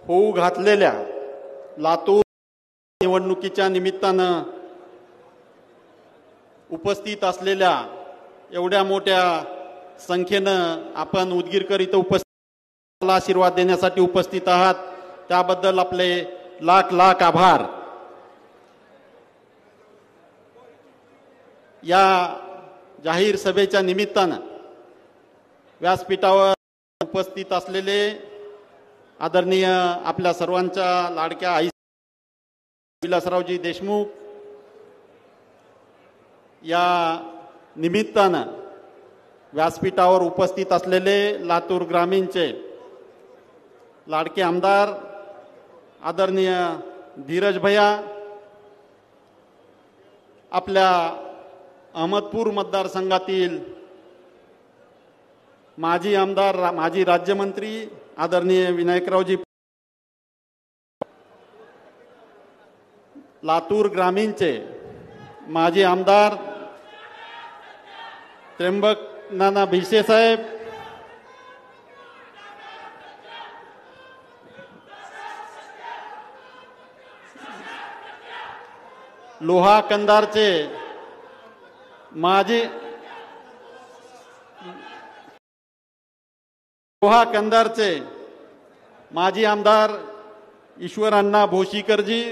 होऊ घातलेल्या लातूर निवडणुकीच्या निमित्तानं उपस्थित असलेल्या एवढ्या मोठ्या संख्येनं आपण उदगीरकर इथं उपस्थित आशीर्वाद देण्यासाठी उपस्थित आहात, त्याबद्दल आपले लाख लाख आभार। या जाहीर सभेच्या निमित्तानं व्यासपीठावर उपस्थित असलेले आदरणीय आपल्या सर्वांच्या लाडक्या आई विलासरावजी देशमुख, या निमित्तानं व्यासपीठावर उपस्थित असलेले लातूर ग्रामीणचे लाडके आमदार आदरणीय धीरज भैया, आपल्या अहमदपूर मतदारसंघातील माजी आमदार माजी राज्यमंत्री आदरणीय विनायकरावजी, लातूर ग्रामीणचे माजी आमदार त्र्यंबक नाना भिसे साहेब, लोहा कंधारचे माजी आमदार ईश्वर अण्णा भोशीकरजी,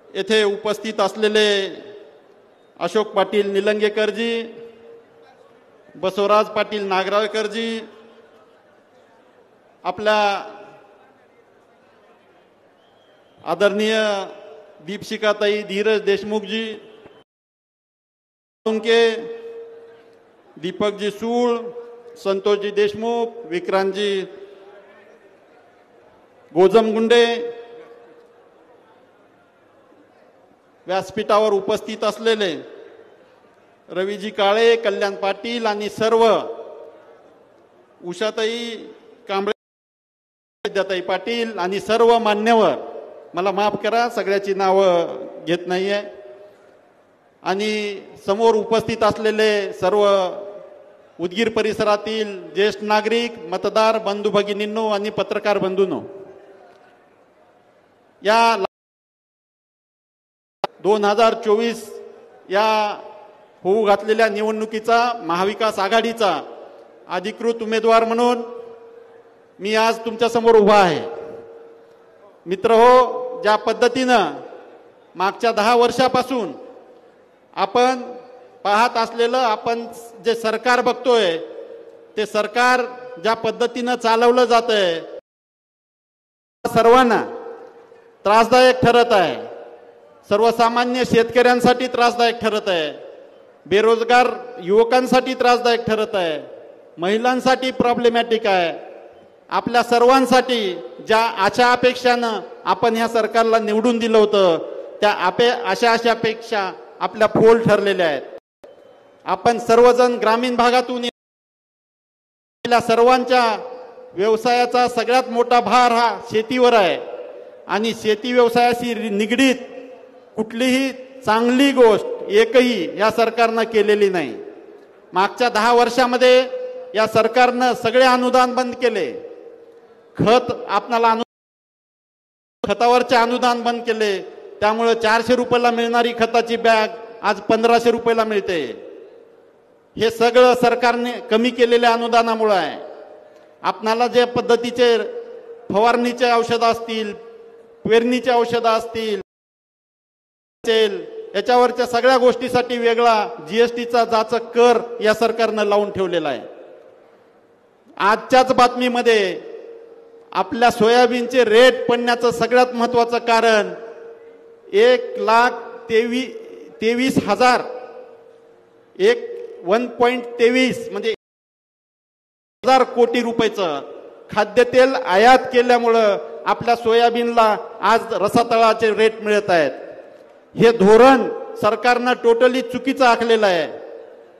येथे उपस्थित असलेले अशोक पाटील निलंगेकरजी, बसवराज पाटील नागराळकरजी, आपल्या आदरणीय दीपशिखाताई धीरज देशमुखजी, दीपकजी सूळ, संतोषजी देशमुख, विक्रांतजी गोजमगुंडे, व्यासपीठावर उपस्थित असलेले रवीजी काळे, कल्याण पाटील आणि सर्व उषाताई कांबळे, विद्याताई पाटील आणि सर्व मान्यवर, मला माफ करा सगळ्याची नावं घेत नाहीये, आणि समोर उपस्थित असलेले सर्व उदगीर परिसरातील ज्येष्ठ नागरिक, मतदार बंधू भगिनींनो आणि पत्रकार बंधूंनो, या 2024 या होऊ घातलेल्या निवडणुकीचा महाविकास आघाडीचा अधिकृत उमेदवार म्हणून मी आज तुमच्या समोर उभा आहे। मित्रहो, ज्या पद्धतीनं मागच्या 10 वर्षापासून आपण पाहत असलेलं आपण जे सरकार बघतोय, ते सरकार ज्या पद्धतीनं चालवलं जातंय सर्वांना त्रासदायक ठरत आहे। सर्वसामान्य शेतकऱ्यांसाठी त्रासदायक ठरत आहे, बेरोजगार युवकांसाठी त्रासदायक ठरत आहे, महिलांसाठी प्रॉब्लेमॅटिक आहे। आपल्या सर्वांसाठी ज्या आशा अपेक्षानं आपण ह्या सरकारला निवडून दिलं होतं, त्या आशा अपेक्षा आपल्या फोल ठरलेल्या आहेत। आपण सर्वजण ग्रामीण भागातून सर्वांच्या व्यवसायाचा सगळ्यात मोठा भार हा शेतीवर आहे, आणि शेती व्यवसायाशी निगडीत कुठलीही चांगली गोष्ट एकही या सरकारनं केलेली नाही। मागच्या 10 वर्षामध्ये या सरकारनं सगळे अनुदान बंद केले, खतावरचे अनुदान बंद केले, त्यामुळे 400 रुपयाला मिळणारी खताची बॅग आज 1500 रुपयाला मिळते। हे सगळं सरकारने कमी केलेल्या अनुदानामुळे आहे। आपणाला जे पद्धतीचे फवारणीचे औषधं असतील, पेरणीचे औषधं असतील, याच्यावरच्या सगळ्या गोष्टीसाठी वेगळा जीएसटीचा जाचक कर या सरकारनं लावून ठेवलेला आहे। आजच्याच बातमीमध्ये आपल्या सोयाबीनचे रेट पडण्याचं सगळ्यात महत्त्वाचं कारण 1,23,000 1.23 म्हणजे 1000 कोटी रुपयाचं खाद्यतेल आयात केल्यामुळं आपल्या सोयाबीनला आज रसातळाचे रेट मिळत आहेत। हे धोरण सरकारनं टोटली चुकीचं आखलेलं आहे।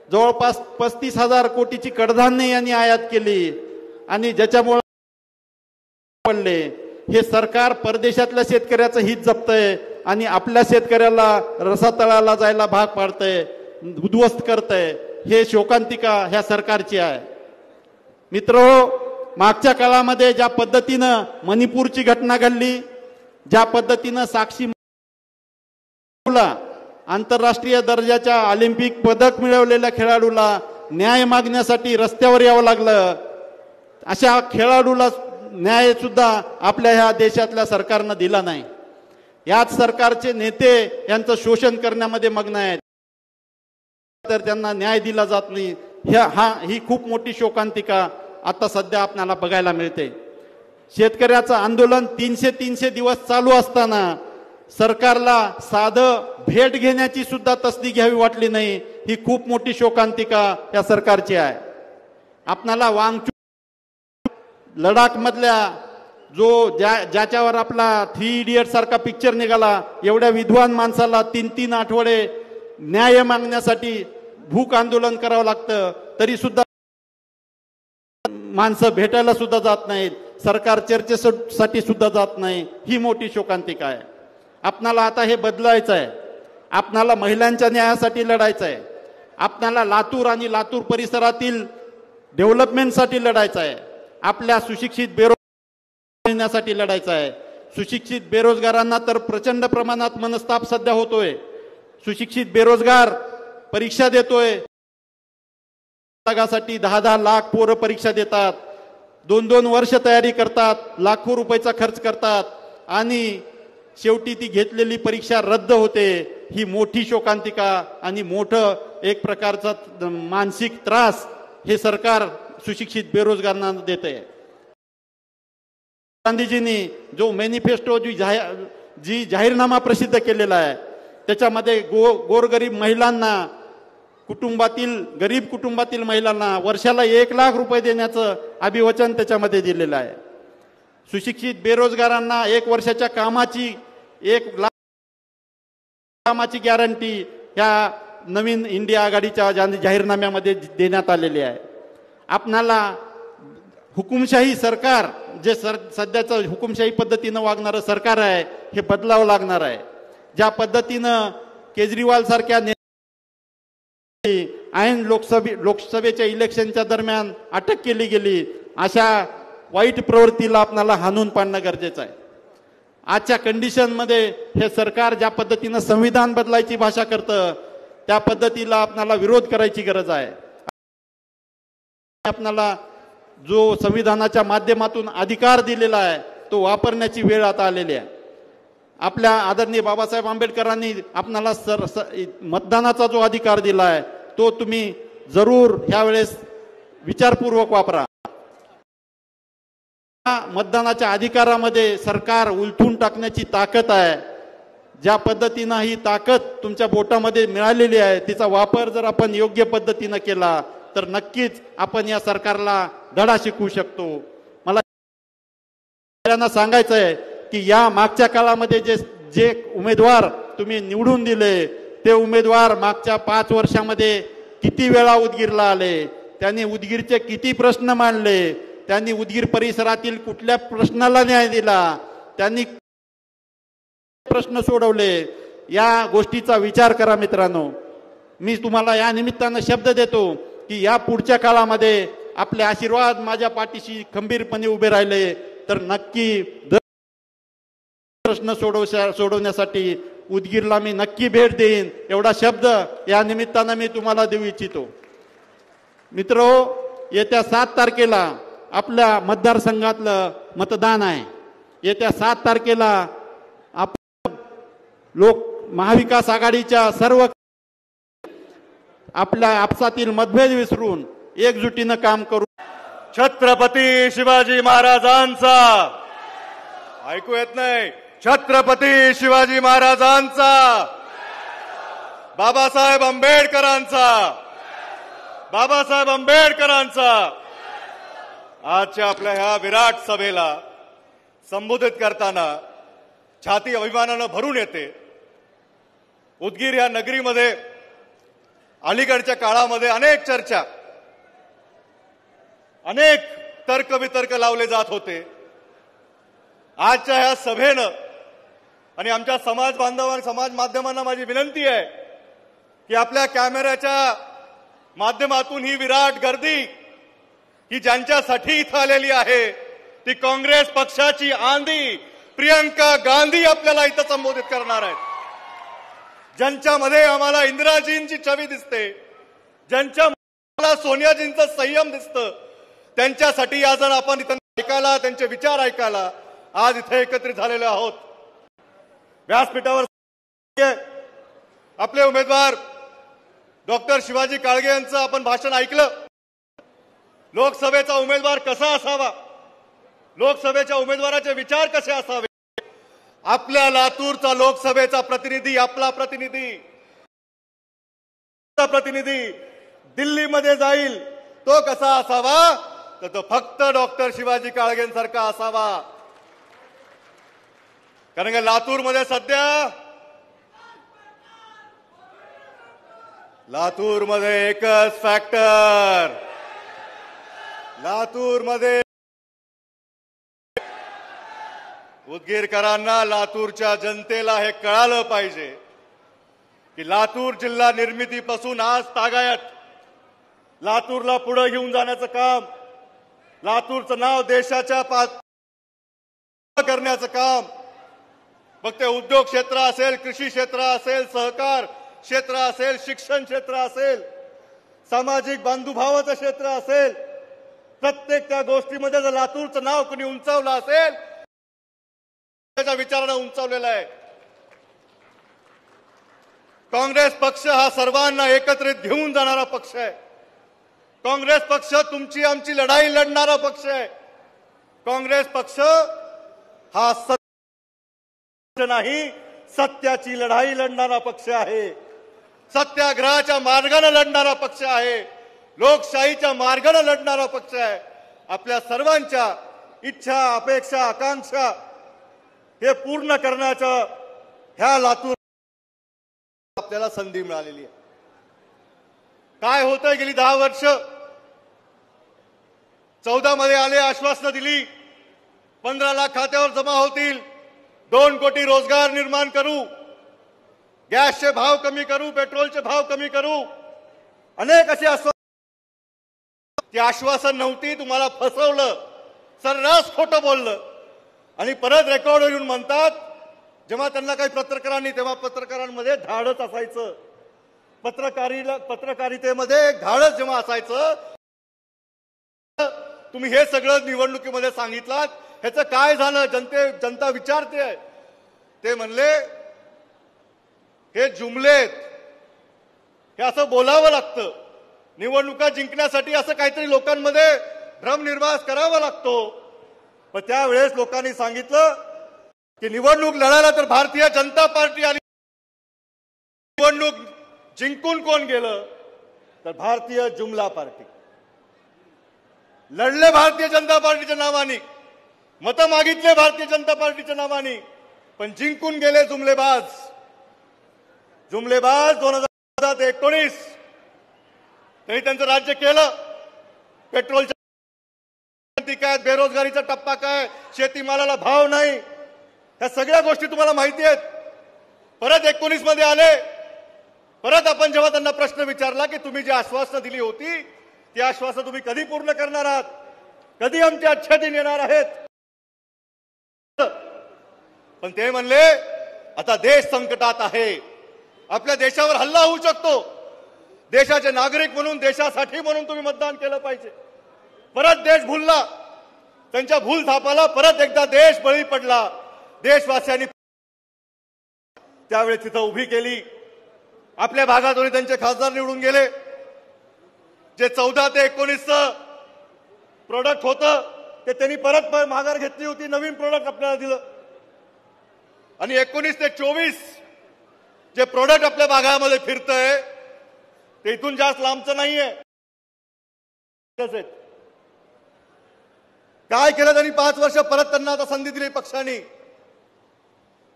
जवळपास 35,000 कोटीची कडधान्य यांनी आयात केली, आणि ज्याच्यामुळे पडले हे सरकार परदेशातल्या शेतकऱ्याचं हित जपतंय आणि आपल्या शेतकऱ्याला रसातळाला जायला भाग पाडतंय, उद्ध्वस्त करतंय। हे शोकांतिका ह्या सरकारची आहे। मित्रहो, मागच्या काळामध्ये ज्या पद्धतीनं मणिपूरची घटना घडली, ज्या पद्धतीनं साक्षी आंतरराष्ट्रीय दर्जाच्या ऑलिम्पिक पदक मिळवलेल्या खेळाडूला न्याय मागण्यासाठी रस्त्यावर यावं लागलं, अशा खेळाडूला न्याय सुद्धा आपल्या ह्या देशातल्या सरकारनं दिला नाही. याच सरकारचे नेते यांचं शोषण करण्यामध्ये मग्न आहेत, तर त्यांना न्याय दिला जात नाही. ही खूप मोठी शोकांतिका आता सध्या आपल्याला बघायला मिळते. शेतकऱ्याचं आंदोलन 300 दिवस चालू असताना सरकारला साधं भेट घेण्याची सुद्धा तसदी घ्यावी वाटली नाही. ही खूप मोठी शोकांतिका या सरकारची आहे. आपणाला वांगचूक लडाख मधल्या ज्याच्यावर आपला 3 इडियट सारखा पिक्चर निघाला, एवढ्या विद्वान माणसाला 3 आठवडे न्याय मागण्यासाठी भूक आंदोलन करावं लागतं, तरी सुद्धा माणसं भेटायला सुद्धा जात नाहीत, सरकार चर्चेसाठी सुद्धा जात नाही. ही मोठी शोकांतिका आहे. आपणाला आता हे बदलायचं आहे. आपणाला महिलांच्या न्यायासाठी लढायचं आहे. आपणाला लातूर आणि लातूर परिसरातील डेव्हलपमेंटसाठी लढायचं आहे. आपल्या सुशिक्षित बेरोजगारांसाठी लढायचं आहे. सुशिक्षित बेरोजगारांना तर प्रचंड प्रमाणात मनस्ताप सध्या होतोय. सुशिक्षित बेरोजगार परीक्षा देतोय, साठी 10 लाख पोरं परीक्षा देतात, 2 वर्ष तयारी करतात, लाखो रुपयाचा खर्च करतात आणि शेवटी ती घेतलेली परीक्षा रद्द होते. ही मोठी शोकांतिका आणि मोठं एक प्रकारचा मानसिक त्रास हे सरकार सुशिक्षित बेरोजगारांना देते. गांधीजींनी जो मॅनिफेस्टो जी जाहीरनामा प्रसिद्ध केलेला आहे, त्याच्यामध्ये गोरगरीब महिलांना, गरीब कुटुंबातील महिलांना वर्षाला 1 लाख रुपये देण्याचं अभिवचन त्याच्यामध्ये दिलेलं आहे. सुशिक्षित बेरोजगारांना 1 वर्षाच्या कामाची 1 लाख कामाची गॅरंटी या नवीन इंडिया आघाडीच्या जाहीरनाम्यामध्ये देण्यात आलेली आहे. आपणाला हुकुमशाही सरकार, जे सध्याचं हुकुमशाही पद्धतीनं वागणारं सरकार आहे, हे बदलावं लागणार आहे. ज्या पद्धतीनं केजरीवाल सारख्या ऐन लोकसभेच्या इलेक्शनच्या दरम्यान अटक केली गेली, अशा वाईट प्रवृत्तीला आपल्याला हाणून पाडणं गरजेचं आहे. आजच्या कंडिशनमध्ये हे सरकार ज्या पद्धतीनं संविधान बदलायची भाषा करतं, त्या पद्धतीला आपल्याला विरोध करायची गरज आहे. आपल्याला जो संविधानाच्या माध्यमातून अधिकार दिलेला आहे, तो वापरण्याची वेळ आता आलेली आहे. आपल्या आदरणीय बाबासाहेब आंबेडकरांनी आपल्याला मतदानाचा जो अधिकार दिला आहे, तो तुम्ही जरूर ह्यावेळेस विचारपूर्वक वापरा. मतदानाच्या अधिकारामध्ये सरकार उलथून टाकण्याची ताकद आहे. ज्या पद्धतीनं ही ताकद तुमच्या बोटामध्ये मिळालेली आहे, तिचा वापर जर आपण योग्य पद्धतीनं केला तर नक्कीच आपण या सरकारला धडा शिकवू शकतो. मला सांगायचं आहे की या मागच्या काळामध्ये जे उमेदवार तुम्ही निवडून दिले, ते उमेदवार मागच्या 5 वर्षामध्ये किती वेळा उदगीरला आले, त्यांनी उदगीरचे किती प्रश्न मांडले, त्यांनी उदगीर परिसरातील कुठल्या प्रश्नाला न्याय दिला, त्यांनी प्रश्न सोडवले, या गोष्टीचा विचार करा मित्रांनो. मी तुम्हाला या निमित्तानं शब्द देतो की या पुढच्या काळामध्ये आपले आशीर्वाद माझ्या पाठीशी खंबीरपणे उभे राहिले तर नक्की प्रश्न सोडवण्यासाठी उदगीरला मी नक्की भेट देईन, एवढा शब्द या निमित्तानं मी तुम्हाला देऊ इच्छितो. मित्रो, येत्या 7 तारखेला आपल्या मतदारसंघातलं मतदान आहे. येत्या 7 तारखेला आपण महाविकास आघाडीच्या सर्व आपल्या आपसातील मतभेद विसरून एकजुटीनं काम करू. छत्रपती शिवाजी महाराजांचा, ऐकू येत नाही, छत्रपती शिवाजी महाराजांचा, बाबासाहेब आंबेडकरांचा, बाबासाहेब आंबेडकरांचा. आजच्या आपल्या ह्या विराट सभेला संबोधित करताना छाती अभिमानानं भरून येते. उदगीर या नगरीमध्ये अलीकडच्या काळामध्ये अनेक चर्चा, अनेक तर्कवितर्क लावले जात होते. आजच्या ह्या सभेनं आणि आमच्या समाज बांधवांना, समाज माध्यमांना माझी विनंती आहे की आपल्या कॅमेऱ्याच्या माध्यमातून ही विराट गर्दी, की ज्यांच्यासाठी इथं आलेली आहे ती काँग्रेस पक्षाची आंधी प्रियंका गांधी आपल्याला इथं संबोधित करणार आहेत. ज्यांच्यामध्ये आम्हाला इंदिराजींची छवी दिसते, ज्यांच्या सोनियाजींचं संयम दिसतं, त्यांच्यासाठी आज आपण इथं ऐकायला, त्यांचे विचार ऐकायला आज इथे एकत्रित झालेले आहोत. व्यासपीठावर आपले उमेदवार डॉक्टर शिवाजी काळगे यांचं आपण भाषण ऐकलं. लोकसभेचा उमेदवार कसा असावा, लोकसभेच्या उमेदवाराचे विचार कसे असावे, आपल्या लातूरचा लोकसभेचा प्रतिनिधी, आपला प्रतिनिधी दिल्लीमध्ये जाईल तो कसा असावा, तर तो फक्त डॉक्टर शिवाजी काळगेंसारखा असावा. कारण की लातूरमध्ये सध्या एकच फॅक्टर, लातूरमध्ये उदगीरकरांना, लातूरच्या जनतेला हे कळालं पाहिजे की लातूर जिल्हा निर्मितीपासून आज तागायत लातूरला पुढे घेऊन जाण्याचं काम, लातूरचं नाव देशाच्या करण्याचं काम, मग ते उद्योग क्षेत्र असेल, कृषी क्षेत्र असेल, सहकार क्षेत्र असेल, शिक्षण क्षेत्र असेल, सामाजिक बांधुभावाचं क्षेत्र असेल, प्रत्येक त्या गोष्टीमध्ये जर लातूरचं नाव कोणी उंचावलं असेल त्याच्या विचारानं उंचावलेला आहे. काँग्रेस पक्ष हा सर्वांना एकत्रित घेऊन जाणारा पक्ष आहे. काँग्रेस पक्ष तुमची आमची लढाई लढणारा पक्ष आहे. काँग्रेस पक्ष हा सत्य नाही, सत्याची लढाई लढणारा पक्ष आहे. सत्याग्रहाच्या मार्गाने लढणारा पक्ष आहे. लोकशाहीच्या मार्गाने लढणारा पक्ष आहे. आपल्या सर्वांच्या इच्छा, अपेक्षा, आकांक्षा हे पूर्ण करण्याच्या ह्या लातूर आपल्याला संधी मिळालेली आहे. काय होतंय, गेली 10 वर्ष 14 मध्ये आले, आश्वासनं दिली, 15 लाख खात्यावर जमा होतील, 2 कोटी रोजगार निर्माण करू, गॅसचे भाव कमी करू, पेट्रोलचे भाव कमी करू, अनेक असे आश्वासन. ती आश्वासन नव्हती, तुम्हाला फसवलं, सर्रास खोटं बोललं आणि परत रेकॉर्ड येऊन म्हणतात. जेव्हा त्यांना काही पत्रकारांनी, तेव्हा पत्रकारांमध्ये धाडस असायचं, पत्रकारितेमध्ये धाडस जेव्हा असायचं, तुम्ही हे सगळं निवडणुकीमध्ये सांगितलात, ह्याचं काय झालं, जनता विचारते. ते म्हणले हे जुमलेत, हे असं बोलावं लागतं, निवडणुका जिंकण्यासाठी असं काहीतरी लोकांमध्ये भ्रमनिर्वास करावा लागतो. पण त्यावेळेस लोकांनी सांगितलं की निवडणूक लढायला तर भारतीय जनता पार्टी आली, निवडणूक जिंकून कोण गेलं, तर भारतीय जुमला पार्टी. लढले भारतीय जनता पार्टीच्या नावाने, मतं मागितले भारतीय जनता पार्टीच्या नावाने, पण जिंकून गेले जुमलेबाज. 2019 त्यांनी त्यांचं राज्य केलं. पेट्रोलच्या काय, बेरोजगारीचा टप्पा काय, शेतीमालाला भाव नाही, ह्या सगळ्या गोष्टी तुम्हाला माहिती आहेत. परत 19 मध्ये आले. परत आपण जेव्हा त्यांना प्रश्न विचारला की तुम्ही जी आश्वासनं दिली होती ती आश्वासनं तुम्ही कधी पूर्ण करणार आहात, कधी आमचे अच्छे दिन येणार आहेत, पण ते म्हणले आता देश संकटात आहे, आपल्या देशावर हल्ला होऊ शकतो, देशाचे नागरिक म्हणून, देशासाठी म्हणून तुम्ही मतदान केलं पाहिजे. परत देश भुलला, त्यांच्या भूल थापाला परत एकदा देश बळी पडला. देशवासियांनी त्यावेळी तिथं उभी केली. आपल्या भागातून त्यांचे खासदार निवडून गेले. जे 14 ते 19 प्रोडक्ट होतं ते त्यांनी परत माघार घेतली होती, नवीन प्रोडक्ट आपल्याला दिलं. आणि 19 ते 24 जे प्रोडक्ट आपल्या भागामध्ये फिरतंय ते इथून जास्त लांबचं नाहीये. काय केलं त्यांनी 5 वर्ष परत त्यांना आता संधी दिली पक्षाने.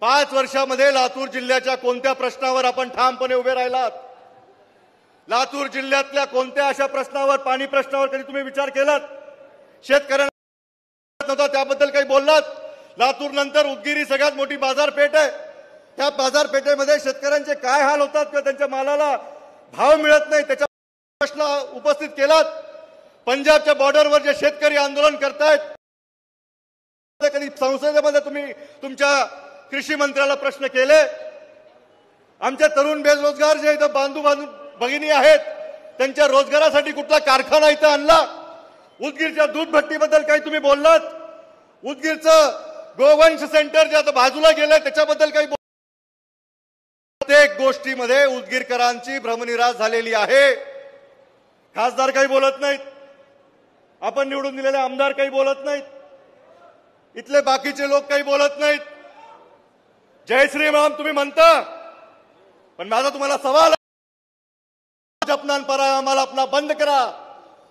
5 वर्षामध्ये लातूर जिल्ह्याच्या कोणत्या प्रश्नावर आपण ठामपणे उभे राहिलात, लातूर जिल्ह्यातल्या कोणत्या अशा प्रश्नावर, पाणी प्रश्नावर कधी तुम्ही विचार केलात, शेतकऱ्यांना त्याबद्दल काही बोललात. लातूर नंतर उदगीर ही सगळ्यात मोठी बाजारपेठ आहे. त्या बाजारपेठेमध्ये शेतकऱ्यांचे काय हाल होतात किंवा त्यांच्या मालाला भाव मिळत नाही त्याच्या प्रश्न उपस्थित केलात. पंजाबच्या बॉर्डरवर जे शेतकरी आंदोलन करतायत, कधी संसदेमध्ये तुम्ही तुमच्या कृषी मंत्र्याला प्रश्न केले? आमच्या तरुण बेरोजगार जे इथं बांधू भगिनी आहेत त्यांच्या रोजगारासाठी कुठला कारखाना इथं आणला? उदगीरच्या दूध भट्टीबद्दल काही तुम्ही बोललात? उदगीरचं गोवंश सेंटर जे आता बाजूला गेलंय त्याच्याबद्दल काही प्रत्येक गोष्टीमध्ये उदगीरकरांची भ्रमनिरास झालेली आहे. खासदार काही बोलत नाहीत, आपण निवडून दिलेले आमदार काही बोलत नाहीत, इथले बाकीचे लोक काही बोलत नाहीत. जय श्रीराम तुम्ही म्हणता, पण माझा तुम्हाला सवाल आहे, जपनान परामाला आपला बंद करा.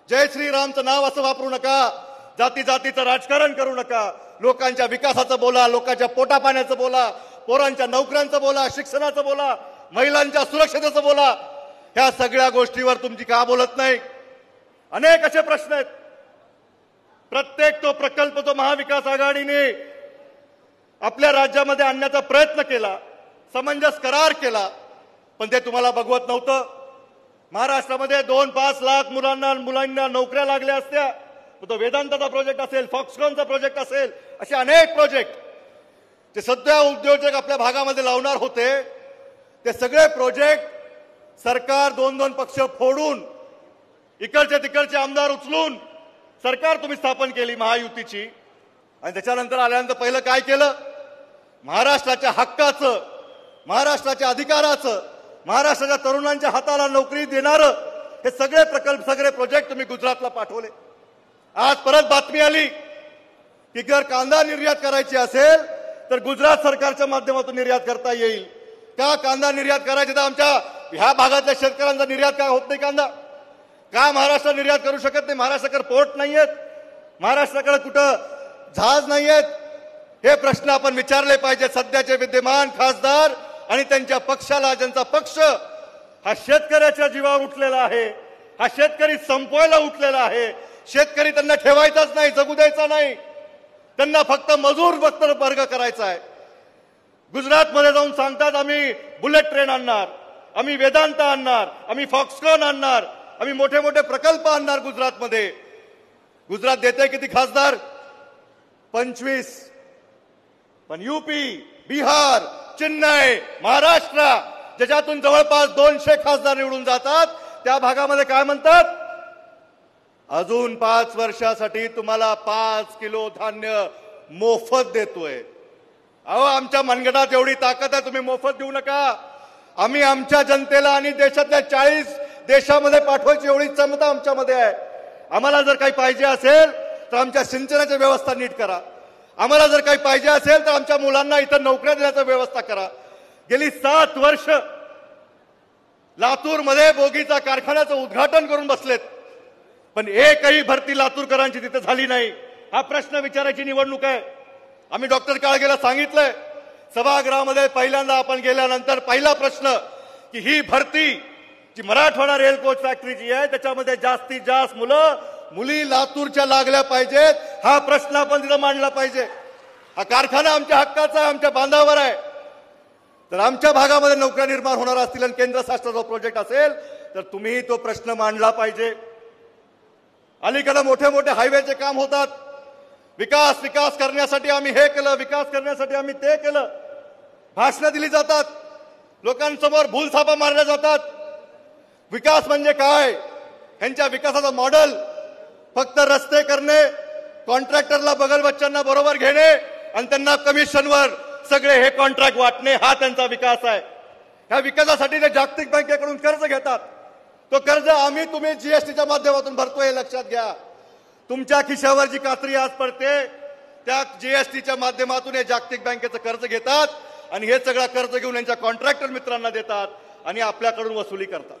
जय श्रीरामचं नाव असं वापरू नका, जाती जातीचं राजकारण करू नका. लोकांच्या विकासाचं बोला, लोकांच्या पोटापाण्याचं बोला, पोरांच्या नोकऱ्यांचं बोला, शिक्षणाचं बोला, महिलांच्या सुरक्षेचं बोला. ह्या सगळ्या गोष्टीवर तुमची का बोलत नाही? अनेक असे प्रश्न आहेत. प्रत्येक तो प्रकल्प तो महाविकास आघाडीने आपल्या राज्यामध्ये आणण्याचा प्रयत्न केला, समंजस करार केला, पण ते तुम्हाला बघवत नव्हतं. महाराष्ट्रामध्ये 2-5 लाख मुलांना नोकऱ्या लागल्या असत्या. तो वेदांताचा प्रोजेक्ट असेल, फॉक्सकॉनचा प्रोजेक्ट असेल, असे अनेक प्रोजेक्ट जे सध्या उद्योजक आपल्या भागामध्ये लावणार होते, ते सगळे प्रोजेक्ट सरकार 2-2 पक्ष फोडून इकडचे तिकडचे आमदार उचलून सरकार तुम्ही स्थापन केली महायुतीची. आणि त्याच्यानंतर आल्यानंतर पहिलं काय केलं? महाराष्ट्राच्या हक्काचं, महाराष्ट्राच्या अधिकाराचं, महाराष्ट्राच्या तरुणांच्या हाताला नोकरी देणारं हे सगळे प्रकल्प, सगळे प्रोजेक्ट तुम्ही गुजरातला पाठवले. आज परत बातमी आली की जर कांदा निर्यात करायची असेल तर गुजरात सरकारच्या माध्यमातून निर्यात करता येईल. का कांदा निर्यात करायचे तर आमच्या ह्या भागातल्या शेतकऱ्यांचा निर्यात का होत नाही कांदा? का महाराष्ट्र निर्यात करू शकत नाही? महाराष्ट्राकडे पोर्ट नाहीयेत, महाराष्ट्राकडे कुठं जहाज नाहीयेत? हे प्रश्न आपण विचारले पाहिजे. सध्याचे विद्यमान खासदार आणि त्यांच्या पक्षाला, ज्यांचा पक्ष हा शेतकऱ्याच्या जीवावर उठलेला आहे, हा शेतकरी संपवायला उठलेला आहे. शेतकरी त्यांना ठेवायचाच नाही, जगू द्यायचा नाही, त्यांना फक्त मजूर वर्ग करायचा आहे. गुजरातमध्ये जाऊन सांगतात आम्ही बुलेट ट्रेन आणणार, आम्ही वेदांत आणणार, आम्ही फॉक्सकॉन आणणार, आम्ही मोठे मोठे प्रकल्प आणणार गुजरातमध्ये. गुजरात देते किती खासदार? 25. पण यूपी, बिहार, चेन्नई, महाराष्ट्र ज्याच्यातून जवळपास 200 खासदार निवडून जातात, त्या भागामध्ये काय म्हणतात? अजून 5 वर्षासाठी तुम्हाला 5 किलो धान्य मोफत देतोय. अहो, आमच्या मनगटात एवढी ताकद आहे, तुम्ही मोफत देऊ नका. आम्ही आमच्या जनतेला आणि देशातल्या 40 देशामध्ये पाठवायची एवढी क्षमता आमच्यामध्ये आहे. आम्हाला जर काही पाहिजे असेल तर आमच्या सिंचनाची व्यवस्था नीट करा. आम्हाला जर काही पाहिजे असेल तर आमच्या मुलांना इथं नोकऱ्या देण्याची व्यवस्था करा. गेली 7 वर्ष लातूरमध्ये बोगीचा कारखान्याचं उद्घाटन करून बसलेत, पण एकही भरती लातूरकरांची तिथे झाली नाही. हा प्रश्न विचारायची निवडणूक आहे. आम्ही डॉक्टर काळगेला सांगितलंय, सभागृहामध्ये पहिल्यांदा आपण गेल्यानंतर पहिला प्रश्न की ही भरती जी मराठवाडा रेल कोच फॅक्टरीची आहे त्याच्यामध्ये जास्तीत जास्त मुली लातूरच्या लागल्या पाहिजेत. हा प्रश्न आपण तिथं मांडला पाहिजे. हा कारखाना आमच्या हक्काचा आहे, आमच्या बांधावर आहे. तर आमच्या भागामध्ये नोकऱ्या निर्माण होणार असतील आणि केंद्र शासनाचा प्रोजेक्ट असेल तर तुम्ही तो प्रश्न मांडला पाहिजे. अलीकडे मोठे मोठे हायवेचे काम होतात. विकास करण्यासाठी आम्ही हे केलं, विकास करण्यासाठी आम्ही ते केलं. भाषणं दिली जातात, लोकांसमोर भूलथापा मारल्या जातात. विकास म्हणजे काय? ह्यांच्या विकासाचं मॉडेल फक्त रस्ते करणे, कॉन्ट्रॅक्टरला बगल बच्चांना बरोबर घेणे आणि त्यांना कमिशनवर सगळे हे कॉन्ट्रॅक्ट वाटणे, हा त्यांचा विकास आहे. ह्या विकासासाठी ते जागतिक बँकेकडून कर्ज घेतात. तो कर्ज आम्ही तुम्ही जीएसटीच्या माध्यमातून भरतोय, लक्षात घ्या. तुमच्या खिशावर जी कात्री आज पडते त्या जीएसटीच्या माध्यमातून हे जागतिक बँकेचं कर्ज घेतात आणि हे सगळं कर्ज घेऊन यांच्या कॉन्ट्रॅक्टर मित्रांना देतात आणि आपल्याकडून वसुली करतात.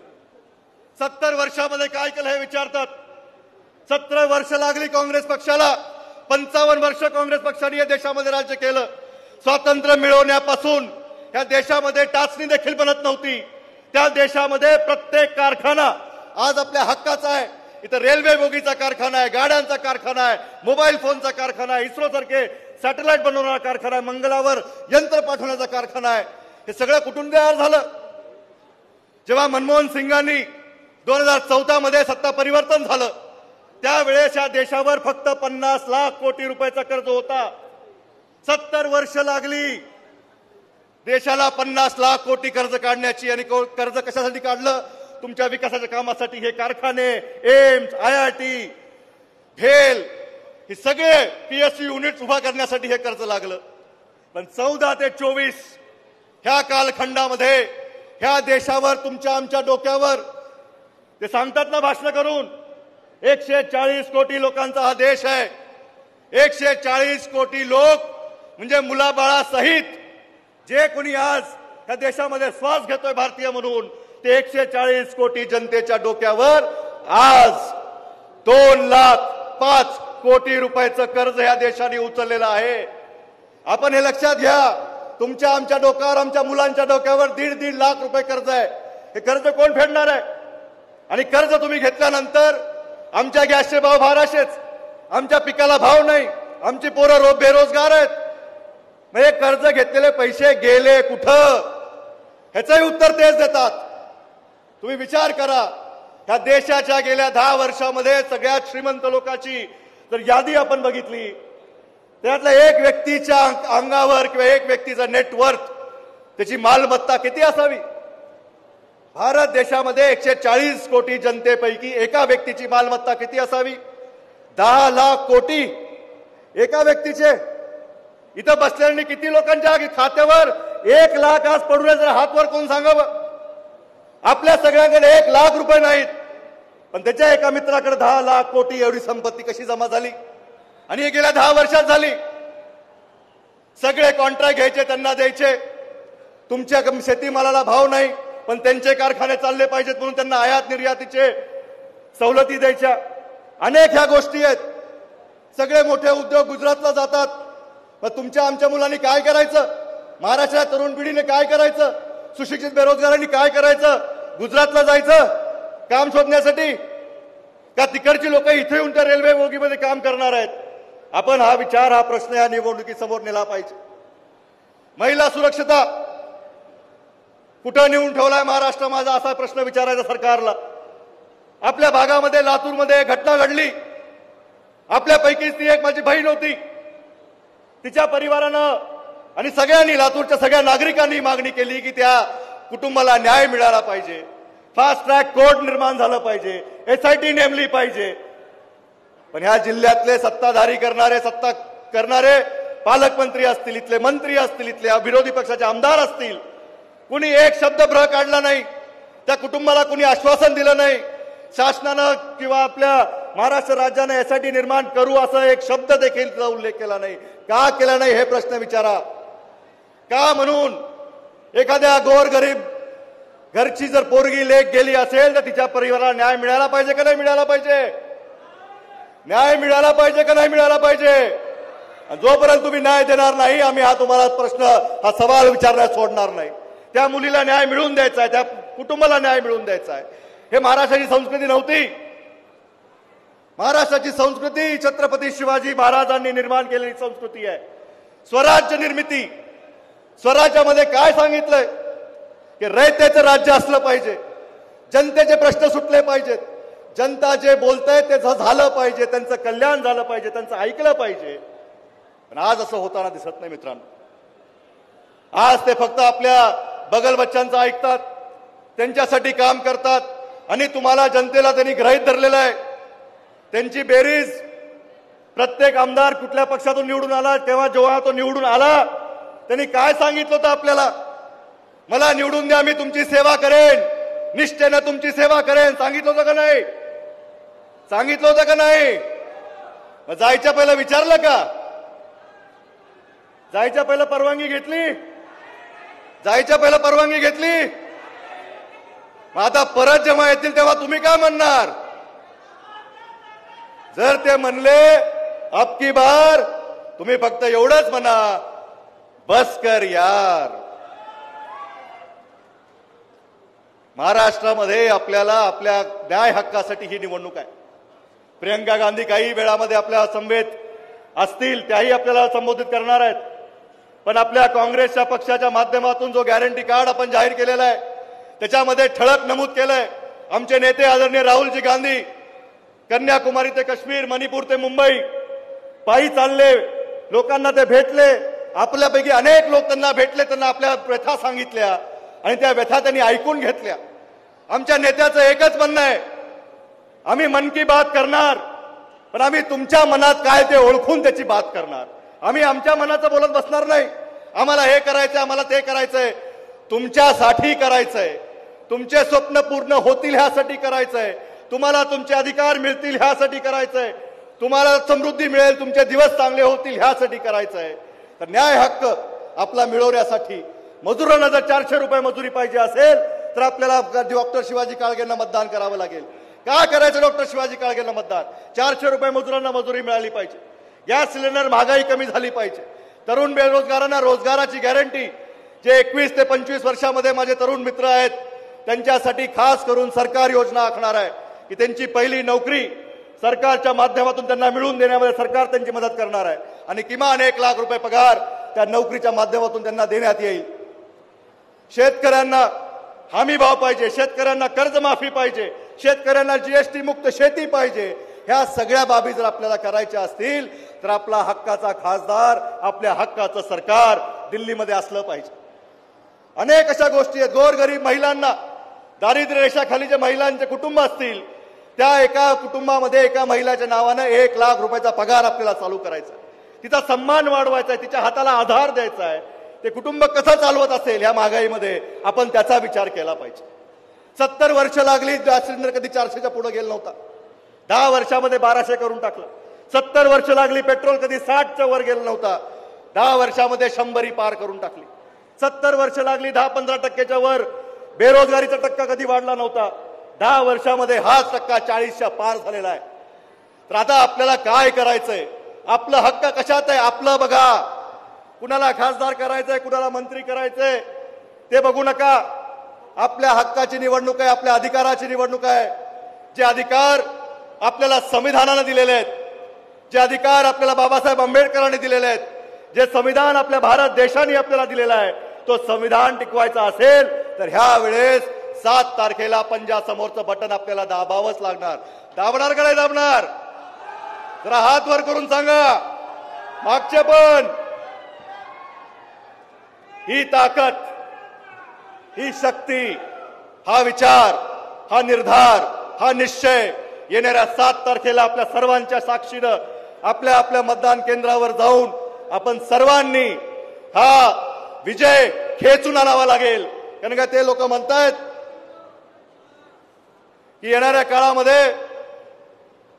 70 वर्षामध्ये काय केलं हे विचारतात. 17 वर्ष लागली काँग्रेस पक्षाला. 55 वर्ष काँग्रेस पक्षाने या देशामध्ये राज्य केलं. स्वातंत्र्य मिळवण्यापासून या देशामध्ये टाचणी देखील बनत नव्हती. त्या देशामध्ये प्रत्येक कारखाना आज आपल्या हक्काचा आहे. इथं रेल्वे बोगीचा कारखाना आहे, गाड्यांचा कारखाना आहे, मोबाईल फोनचा कारखाना आहे, इस्रो सारखे सॅटेलाइट बनवणारा कारखाना आहे, मंगळावर यंत्र पाठवण्याचा कारखाना आहे. हे सगळं कुठून तयार झालं? जेव्हा मनमोहन सिंगांनी 2014 मध्ये सत्ता परिवर्तन झालं त्यावेळेस या देशावर फक्त 50 लाख कोटी रुपयाचा कर्ज होता. 70 वर्ष लागली देशाला 50 लाख कोटी कर्ज काढण्याची. आणि कर्ज कशासाठी काढलं? तुमच्या विकासाच्या कामासाठी. हे कारखाने, एम्स, IIT, भेल, हे सगळे PSU युनिट्स उभा करण्यासाठी हे कर्ज लागलं. पण 14 ते 24 ह्या कालखंडामध्ये ह्या देशावर, तुमच्या आमच्या डोक्यावर, ते सांगतात ना भाषण करून, 140 कोटी लोकांचा हा देश आहे. 140 कोटी लोक म्हणजे मुलाबाळासहित जे कोणी आज ह्या देशामध्ये श्वास घेतोय भारतीय म्हणून, ते 140 कोटी जनतेच्या डोक्यावर आज 2,05,00,000 कोटी रुपयाचं कर्ज ह्या देशाने उचललेलं आहे. आपण हे लक्षात घ्या. तुमच्या आमच्या डोक्यावर, आमच्या मुलांच्या डोक्यावर 1.5 लाख रुपये कर्ज आहे. हे कर्ज कोण फेडणार आहे? आणि कर्ज तुम्ही घेतल्यानंतर आमच्या गॅसचे भाव 1200, आमच्या पिकाला भाव नाही, आमची पोरं बेरोजगार आहेत. मग हे कर्ज घेतलेले पैसे गेले कुठं? ह्याचंही उत्तर तेच देतात. तुम्ही विचार करा, ह्या देशाच्या गेल्या 10 वर्षामध्ये सगळ्यात श्रीमंत लोकांची जर यादी आपण बघितली, त्यातल्या एक व्यक्तीच्या अंगावर किंवा एक व्यक्तीचा नेटवर्थ, त्याची मालमत्ता किती असावी? भारत देशामध्ये 140 कोटी जनतेपैकी एका व्यक्तीची मालमत्ता किती असावी? 10 लाख कोटी एका व्यक्तीचे. इथं बसलेल्या किती लोकांच्या खात्यावर 1 लाख आज पडून जर हातवर कोण सांगावं? आपल्या सगळ्यांकडे 1 लाख रुपये नाहीत, पण त्याच्या एका मित्राकडे 10 लाख कोटी एवढी संपत्ती कशी जमा झाली? आणि हे गेल्या 10 वर्षात झाली. सगळे कॉन्ट्रॅक्ट घ्यायचे, त्यांना द्यायचे. तुमच्या शेतीमालाला भाव नाही, पण त्यांचे कारखाने चालले पाहिजेत म्हणून त्यांना आयात निर्यातीचे सवलती द्यायच्या. अनेक ह्या गोष्टी आहेत. सगळे मोठे उद्योग गुजरातला जातात. मग तुमच्या आमच्या मुलांनी काय करायचं? महाराष्ट्रात तरुण पिढीने काय करायचं? सुशिक्षित बेरोजगारांनी काय करायचं? गुजरातला जायचं काम शोधण्यासाठी, का तिकडची लोक इथे येऊन त्या रेल्वे बोगीमध्ये काम करणार आहेत? आपण हा विचार, हा प्रश्न या निवडणुकीसमोर नेला पाहिजे. महिला सुरक्षता कुठं नेऊन ठेवलाय महाराष्ट्र? माझा असा प्रश्न विचारायचा सरकारला. आपल्या भागामध्ये, लातूरमध्ये घटना घडली. आपल्यापैकीच ती एक माझी बहीण होती. तिच्या परिवारानं आणि सगळ्यांनी, लातूरच्या सगळ्या नागरिकांनी मागणी केली की त्या कुटुंबाला न्याय मिळाला पाहिजे. फास्ट ट्रॅक कोर्ट निर्माण झालं पाहिजे. SIT नेमली पाहिजे. पण ह्या जिल्ह्यातले सत्ताधारी करणारे, सत्ता करणारे पालकमंत्री असतील, इथले मंत्री असतील, इथले विरोधी पक्षाचे आमदार असतील, कुणी एक शब्द ब्र काढला नाही. त्या कुटुंबाला कुणी आश्वासन दिलं नाही. शासनानं किंवा आपल्या महाराष्ट्र राज्यानं SIT निर्माण करू असं एक शब्द देखील उल्लेख केला नाही. का केला नाही हे प्रश्न विचारा. का? म्हणून एखाद्या गोरगरीब घरची जर पोरगी लेक गेली असेल तर तिच्या परिवाराला न्याय मिळाला पाहिजे का नाही मिळाला पाहिजे? न्याय मिळाला पाहिजे का नाही मिळाला पाहिजे? जोपर्यंत तुम्ही न्याय देणार नाही, आम्ही हा तुम्हाला प्रश्न, हा सवाल विचारण्यास सोडणार नाही. त्या मुलीला न्याय मिळवून द्यायचा आहे, त्या कुटुंबाला न्याय मिळवून द्यायचा आहे. हे महाराष्ट्राची संस्कृती नव्हती. महाराष्ट्राची संस्कृती छत्रपती शिवाजी महाराजांनी निर्माण केलेली संस्कृती आहे. स्वराज्य निर्मिती. स्वराज्यामध्ये काय सांगितलंय? की रयतेचं राज्य असलं पाहिजे, जनतेचे प्रश्न सुटले पाहिजेत, जनता जे बोलतंय ते झालं पाहिजे, त्यांचं कल्याण झालं पाहिजे, त्यांचं ऐकलं पाहिजे. पण आज असं होताना दिसत नाही मित्रांनो. आज ते फक्त आपल्या बगल बच्चांचं ऐकतात, त्यांच्यासाठी काम करतात. आणि तुम्हाला, जनतेला त्यांनी गृहीत धरलेलं आहे. त्यांची बेरीज, प्रत्येक आमदार कुठल्या पक्षातून निवडून आला, तेव्हा जेव्हा तो निवडून आला त्यांनी काय सांगितलं होतं आपल्याला? मला निवडून द्या, मी तुमची सेवा करेन, निष्ठेनं तुमची सेवा करेन. सांगितलं होतं का नाही? सांगितलं होतं का नाही? मग जायच्या पहिलं विचारलं का? जायच्या पहिलं परवानगी घेतली? जायच्या पहिलं परवानगी घेतली? मग आता परत जेव्हा येतील तेव्हा तुम्ही काय म्हणणार? जर ते म्हणले अब की बार, तुम्ही फक्त एवढंच म्हणा, बस कर यार. महाराष्ट्रामध्ये आपल्याला आपल्या न्याय हक्कासाठी ही निवडणूक आहे. प्रियंका गांधी काही वेळामध्ये आपल्या समवेत असतील, त्याही आपल्याला संबोधित करणार आहेत. पण आपल्या काँग्रेसच्या पक्षाच्या माध्यमातून जो गॅरंटी कार्ड आपण जाहीर केलेला आहे, त्याच्यामध्ये ठळक नमूद केलंय, आमचे नेते आदरणीय राहुलजी गांधी कन्याकुमारी ते काश्मीर, मणिपूर ते मुंबई पायी चालले, लोकांना ते भेटले. आपल्यापैकी अनेक लोक त्यांना भेटले, त्यांना आपल्या व्यथा सांगितल्या आणि त्या व्यथा त्यांनी ऐकून घेतल्या. आमच्या नेत्याचं एकच म्हणणं आहे, आम्ही मन की बात करणार, पण आम्ही तुमच्या मनात काय ते ओळखून त्याची बात करणार. आम्ही आमच्या मनाचं बोलत बसणार नाही. आम्हाला हे करायचंय, आम्हाला ते करायचंय. तुमच्यासाठी करायचंय, तुमचे स्वप्न पूर्ण होतील ह्यासाठी करायचंय, तुम्हाला तुमचे अधिकार मिळतील ह्यासाठी करायचंय, तुम्हाला समृद्धी मिळेल, तुमचे दिवस चांगले होतील ह्यासाठी करायचंय. तर न्याय हक्क आपला मिळवण्यासाठी मजुरांना जर 400 रुपये मजुरी पाहिजे असेल तर आपल्याला डॉक्टर शिवाजी काळगेंना मतदान करावं लागेल. का करायचं डॉक्टर शिवाजी काळगेंना मतदान? 400 रुपये मजुरांना मजुरी मिळाली पाहिजे, गॅस सिलेंडर महागाई कमी झाली पाहिजे, तरुण बेरोजगारांना रोजगाराची गॅरंटी. जे 21 ते 25 वर्षामध्ये माझे तरुण मित्र आहेत त्यांच्यासाठी खास करून सरकार योजना आखणार आहे की त्यांची पहिली नोकरी सरकारच्या माध्यमातून त्यांना मिळवून देण्यामध्ये सरकार त्यांची मदत करणार आहे आणि किमान 1 लाख रुपये पगार त्या नोकरीच्या माध्यमातून त्यांना देण्यात येईल. शेतकऱ्यांना हमी भाव पाहिजे, शेतकऱ्यांना कर्जमाफी पाहिजे, शेतकऱ्यांना जीएसटी मुक्त शेती पाहिजे. ह्या सगळ्या बाबी जर आपल्याला करायच्या असतील तर आपला हक्काचा खासदार, आपल्या हक्काचं सरकार दिल्लीमध्ये असलं पाहिजे. अनेक अशा गोष्टी आहेत. गोरगरीब महिलांना, दारिद्र्य रेषाखाली जे महिलांचे कुटुंब असतील त्या एका कुटुंबामध्ये एका महिलाच्या नावानं 1 लाख रुपयाचा पगार आपल्याला चालू करायचा आहे, तिचा सन्मान वाढवायचा आहे, तिच्या हाताला आधार द्यायचा आहे. ते कुटुंब कसं चालवत असेल ह्या महागाईमध्ये आपण त्याचा विचार केला पाहिजे. 70 वर्ष लागली, गॅस सिलेंडर कधी 400च्या पुढे गेला नव्हता, 10 वर्षामध्ये 1200 करून टाकलं. 70 वर्ष लागली, पेट्रोल कधी 60च्या वर गेला नव्हता, 10 वर्षामध्ये 100 पार करून टाकली. 70 वर्ष लागली, 10-15% वर बेरोजगारीचा टक्का कधी वाढला नव्हता, 10 वर्षामध्ये हाच टक्का 40च्या पार झालेला आहे. तर आता आपल्याला काय करायचंय? आपलं हक्क कशात आहे आपलं बघा. कुणाला खासदार करायचंय, कुणाला मंत्री करायचंय ते बघू नका. आपल्या हक्काची निवडणूक आहे, आपल्या अधिकाराची निवडणूक आहे. जे अधिकार आपल्याला संविधानाने दिलेले आहेत, जे अधिकार आपल्याला बाबासाहेब आंबेडकरांनी दिलेले आहेत, जे संविधान आपल्या भारत देशाने आपल्याला दिलेलं आहे, तो संविधान टिकवायचा असेल तर ह्या वेळेस 7 तारखेला पंजा समोरचं बटन आपल्याला दाबावंच लागणार. दाबणार का नाही दाबणार? जरा हात वर करून सांगा. मागचे पण. ही ताकद, ही शक्ती, हा विचार, हा निर्धार, हा निश्चय येणाऱ्या 7 तारखेला आपल्या सर्वांच्या साक्षीनं आपल्या आपल्या मतदान केंद्रावर जाऊन आपण सर्वांनी हा विजय खेचून आणावा लागेल. कारण का ते लोक म्हणतायत की येणाऱ्या काळामध्ये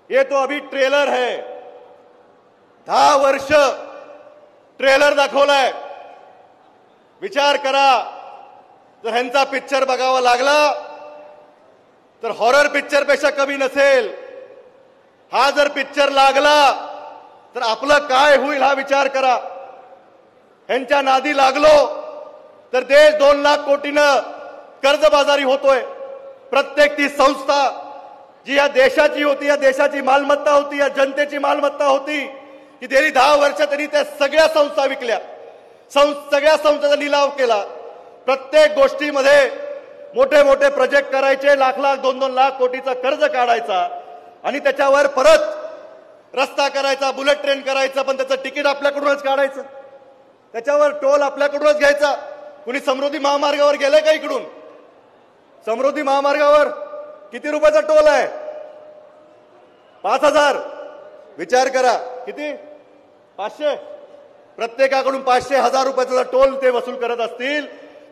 ये तो अभी ट्रेलर है, 10 वर्ष ट्रेलर दाखवलाय. विचार करा, जर ह्यांचा पिक्चर बघावा लागला तर हॉरर पिक्चर पेक्षा कमी नसेल. हा जर पिक्चर लागला तर आपलं काय होईल हा विचार करा. ह्यांच्या नादी लागलो तर देश 2 लाख कोटीनं कर्जबाजारी होतोय. प्रत्येक ती संस्था जी या देशाची होती, या देशाची मालमत्ता होती, या जनतेची मालमत्ता होती, की गेली 10 वर्ष त्यांनी त्या सगळ्या संस्था विकल्या, सगळ्या संस्थांचा लिलाव केला. प्रत्येक गोष्टीमध्ये मोठे मोठे प्रोजेक्ट करायचे, लाख 2-2 लाख कोटीचा कर्ज काढायचा आणि त्याच्यावर परत रस्ता करायचा, बुलेट ट्रेन करायचं, पण त्याचं तिकीट आपल्याकडूनच काढायचं, त्याच्यावर टोल आपल्याकडूनच घ्यायचा. कुणी समृद्धी महामार्गावर गेले का? इकडून समृद्धी महामार्गावर किती रुपयाचा टोल आहे? 5000. विचार करा, किती? 500. प्रत्येकाकडून 500-1000 रुपयाचा टोल ते वसूल करत असतील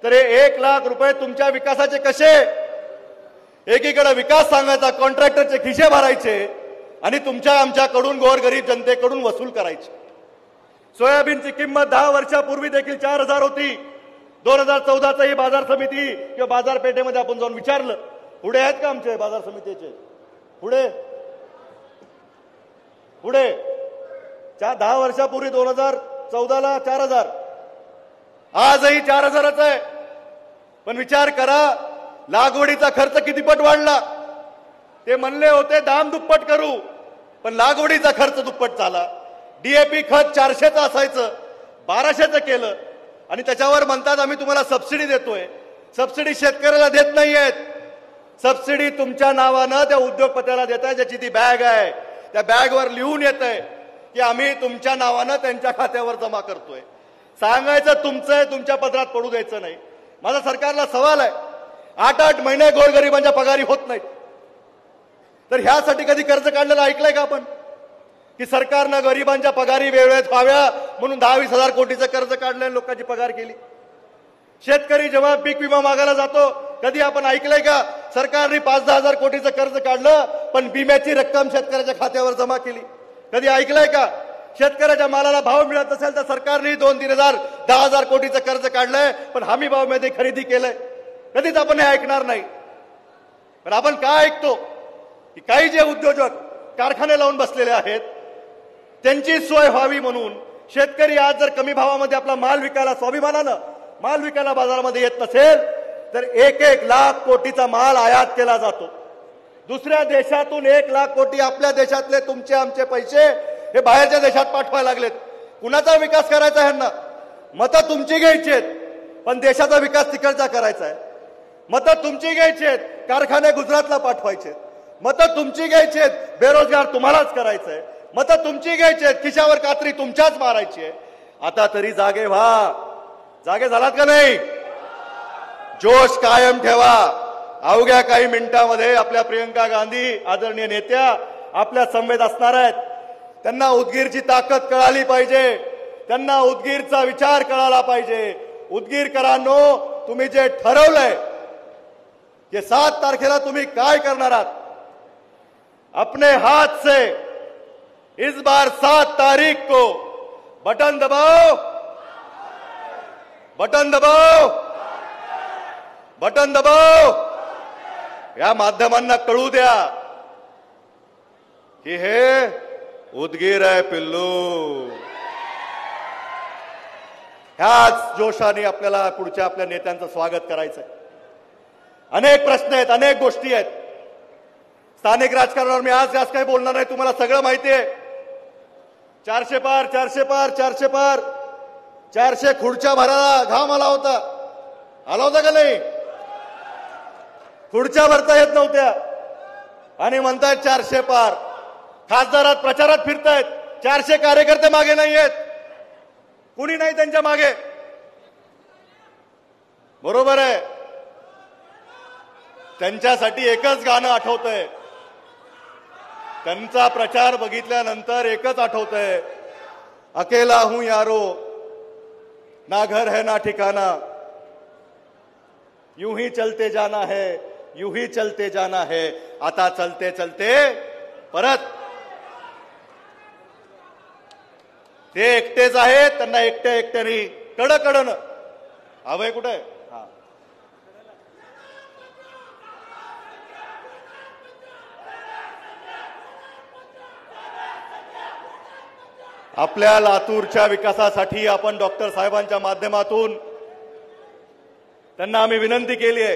तर हे 1 लाख रुपये तुमच्या विकासाचे कसे? एकीकडे विकास सांगायचा, कॉन्ट्रॅक्टरचे खिशे भरायचे आणि तुमच्या आमच्याकडून गोरगरीब जनतेकडून वसूल करायचे. सोयाबीनची किंमत 10 वर्षापूर्वी देखील 4000 होती. 2014चा ही बाजार समिती किंवा बाजारपेठेमध्ये आपण जाऊन विचारलं, पुढे आहेत का आमचे बाजार समितीचे? पुढे 10 वर्षापूर्वी 2014ला 4000, आजही 4000च आहे. पण विचार करा, लागवडीचा खर्च किती पट वाढला. ते म्हणले होते दाम दुप्पट करू, पण लागवडीचा खर्च दुप्पट झाला. डीएपी खत 400चं असायचं, 1200चं केलं आणि त्याच्यावर म्हणतात आम्ही तुम्हाला सबसिडी देतोय. सबसिडी शेतकऱ्याला देत नाहीयेत. सबसिडी तुमच्या नावानं त्या उद्योगपत्याला देताय, ज्याची ती बॅग आहे. त्या बॅगवर लिहून येतंय की आम्ही तुमच्या नावानं त्यांच्या खात्यावर जमा करतोय. सांगायचं तुमचं आहे, तुमच्या पदरात पडू द्यायचं नाही. माझा सरकारला सवाल आहे, 8-8 महिने गोरगरिबांच्या पगारी होत नाहीत, तर ह्यासाठी कधी कर्ज काढलेलं ऐकलंय का आपण? की सरकारनं गरिबांच्या पगारी वेळेत व्हाव्या म्हणून 10-20 हजार कोटीचं कर्ज काढलं, लोकांची पगार केली. शेतकरी जेव्हा पीक विमा मागायला जातो, कधी आपण ऐकलंय का सरकारने 5-10 हजार कोटीचं कर्ज काढलं पण विम्याची रक्कम शेतकऱ्याच्या खात्यावर जमा केली? कधी ऐकलंय का? शेतकऱ्याच्या मालाला भाव मिळत नसेल तर सरकारने 2-3 हजार 10 हजार कोटीचं कर्ज काढलंय पण हमी भावामध्ये खरेदी केलंय? कधीच आपण हे ऐकणार नाही. पण आपण काय ऐकतो की काही जे उद्योजक कारखाने लावून बसलेले आहेत त्यांची सोय व्हावी म्हणून शेतकरी आज जर कमी भावामध्ये आपला माल विकायला, स्वाभिमानानं माल विकायला बाजारामध्ये येत नसेल तर 1-1 लाख कोटीचा माल आयात केला जातो. दुसऱ्या देशातून 1 लाख कोटी आपल्या देशातले तुमचे आमचे पैसे हे बाहेरच्या देशात पाठवायला लागलेत. कुणाचा विकास करायचा आहे ह्यांना? मतं तुमची घ्यायची आहेत पण देशाचा विकास तिकडचा करायचा आहे. मतं तुमची घ्यायची आहेत, कारखाने गुजरातला पाठवायचे. मतं तुमची घ्यायची आहेत, बेरोजगार तुम्हालाच करायचं आहे. मतं तुमची घ्यायची आहेत, खिशावर कात्री तुमच्याच मारायची आहे. आता तरी जागे व्हा. जागे झालात का नाही? जोश कायम ठेवा. अवघ्या काही मिनिटांमध्ये आपल्या प्रियंका गांधी आदरणीय नेत्या आपल्या समवेत असणार आहेत. त्यांना उदगीरची ताकद कळाली पाहिजे, त्यांना उदगीरचा विचार कळाला पाहिजे. उदगीरकरांनो, तुम्ही जे ठरवलंय की 7 तारखेला तुम्ही काय करणार आहात, अपने हाथ से इस बार 7 तारीख को बटन दबाओ, बटन दबाओ, बटन दबाओ. या माध्यमांना कळू द्या की हे उदगीर आहे पिल्लू. ह्याच जोशाने आपल्याला पुढच्या आपल्या नेत्यांचं स्वागत करायचंय. अनेक प्रश्न आहेत, अनेक गोष्टी आहेत. स्थानिक राजकारणावर मी आज जास्त काही बोलणार नाही, तुम्हाला सगळं माहिती आहे. 400 पार 400 पार 400 पार 400 खुर्च्या भरायला घाम आला होता का नाही? खुर्च्या भरता येत नव्हत्या आणि म्हणतायत 400 पार. खासदारात प्रचारात फिरतायत, 400 कार्यकर्ते मागे नाही आहेत, कुणी नाही त्यांच्या मागे. बरोबर आहे, त्यांच्यासाठी एकच गाणं आठवतंय. त्यांचा प्रचार बघितल्यानंतर एकच आठवतंय, अकेला हूं यारो, ना घर है ना ठिकाना, यूं ही चलते जाना है, यूं ही चलते जाना है. आता चलते चलते परत ते एकटेच आहेत, त्यांना एकट्याने कडकडन हवंय. कुठे हा आपल्या लातूरच्या विकासासाठी आपण डॉक्टर साहेबांच्या माध्यमातून त्यांना आम्ही विनंती केली आहे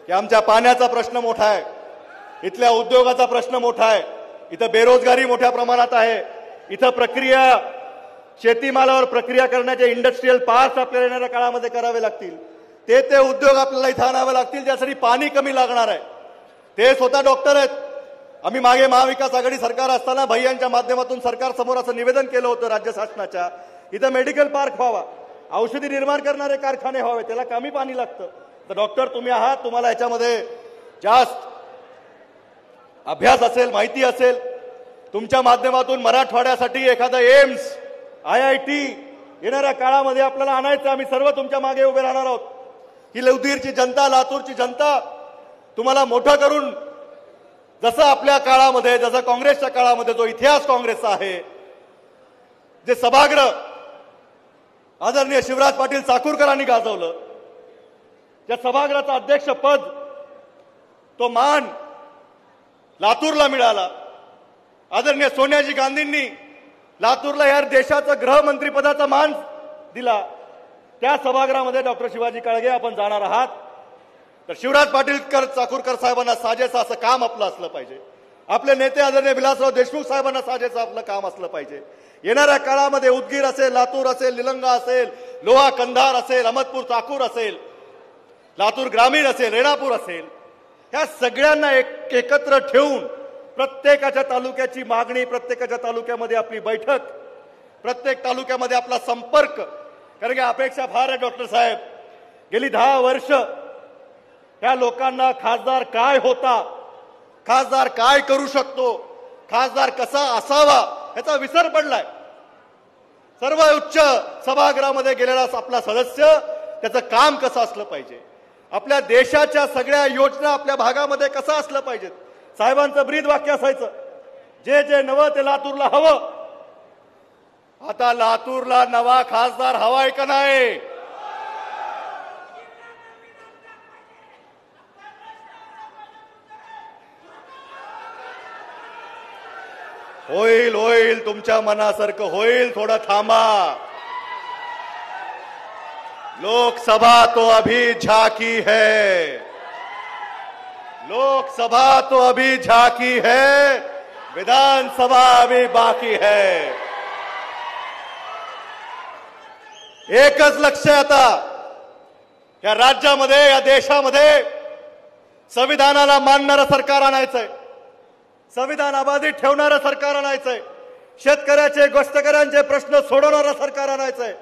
की आमच्या पाण्याचा प्रश्न मोठा आहे, इथल्या उद्योगाचा प्रश्न मोठा आहे, इथं बेरोजगारी मोठ्या प्रमाणात आहे, इथं प्रक्रिया शेतीमालावर प्रक्रिया करण्याचे इंडस्ट्रियल पार्क्स आपल्याला येणाऱ्या काळामध्ये करावे लागतील. ते उद्योग आपल्याला इथं आणावे लागतील, त्यासाठी पाणी कमी लागणार आहे. ते स्वतः डॉक्टर आहेत. आम्ही मागे महाविकास आघाडी सरकार असताना भैयांच्या माध्यमातून सरकार समोर असं निवेदन केलं होतं राज्य शासनाच्या, इथं मेडिकल पार्क व्हावा, औषधी निर्माण करणारे कारखाने व्हावे, त्याला कमी पाणी लागतं. तर डॉक्टर तुम्ही आहात, तुम्हाला याच्यामध्ये जास्त अभ्यास असेल, माहिती असेल. तुमच्या माध्यमातून मराठवाड्यासाठी एखादं एम्स, IIT येणाऱ्या काळामध्ये आपल्याला आणायचं. आम्ही सर्व तुमच्या मागे उभे राहणार आहोत. ही उदगीरची जनता, लातूरची जनता तुम्हाला मोठं करून, जसं आपल्या काळामध्ये, जसं काँग्रेसच्या काळामध्ये जो इतिहास काँग्रेसचा आहे, जे सभागृह आदरणीय शिवराज पाटील चाकूरकरांनी गाजवलं, त्या सभागृहाचं अध्यक्षपद, तो मान लातूरला मिळाला. आदरणीय सोनियाजी गांधींनी लातूरला या देशाचं गृहमंत्रीपदाचा मान दिला. त्या सभागृहामध्ये डॉक्टर शिवाजी काळगे आपण जाणार आहात. तर शिवराज पाटील चाकूरकर साहेबांना साजेसं असं काम आपलं असलं पाहिजे. आपले नेते आदरणीय विलासराव देशमुख साहेबांना साजेसं आपलं काम असलं पाहिजे. येणाऱ्या काळामध्ये उदगीर असेल, लातूर असेल, निलंगा असेल, लोहा कंधार असेल, अहमदपूर चाकूर असेल, लातूर ग्रामीण असेल, रेणापूर असेल, ह्या सगळ्यांना एकत्र ठेवून प्रत्येकाच्या तालुक्याची मागणी, प्रत्येकाच्या तालुक्यामध्ये आपली बैठक, प्रत्येक तालुक्यामध्ये आपला संपर्क. कारण की अपेक्षा फार आहे डॉक्टर साहेब. गेली 10 वर्ष या लोकांना खासदार काय होता, खासदार काय करू शकतो, खासदार कसा असावा याचा विसर पडलाय. सर्व उच्च सभागृहामध्ये गेलेला आपला सदस्य त्याचं काम कसं असलं पाहिजे, आपल्या देशाच्या सगळ्या योजना आपल्या भागामध्ये कसं असलं पाहिजे. साहेबांचं ब्रीद वाक्य असायचं, जे जे नवं ते लातूरला हवं. आता लातूरला नवा खासदार हवाय का नाही? होईल होईल, तुमच्या मनासारखं होईल, थोडं थांबा. लोकसभा तो अभी झांकी है, लोकसभा तो अभी झांकी है, विधानसभा अभी बाकी है. एकच लक्ष आहे आता या राज्यामध्ये, या देशामध्ये संविधानाला मानणारं सरकार आणायचंय, संविधान अबाधित ठेवणारं सरकार आणायचंय, शेतकऱ्याचे गोष्टकऱ्यांचे प्रश्न सोडवणारं सरकार आणायचंय,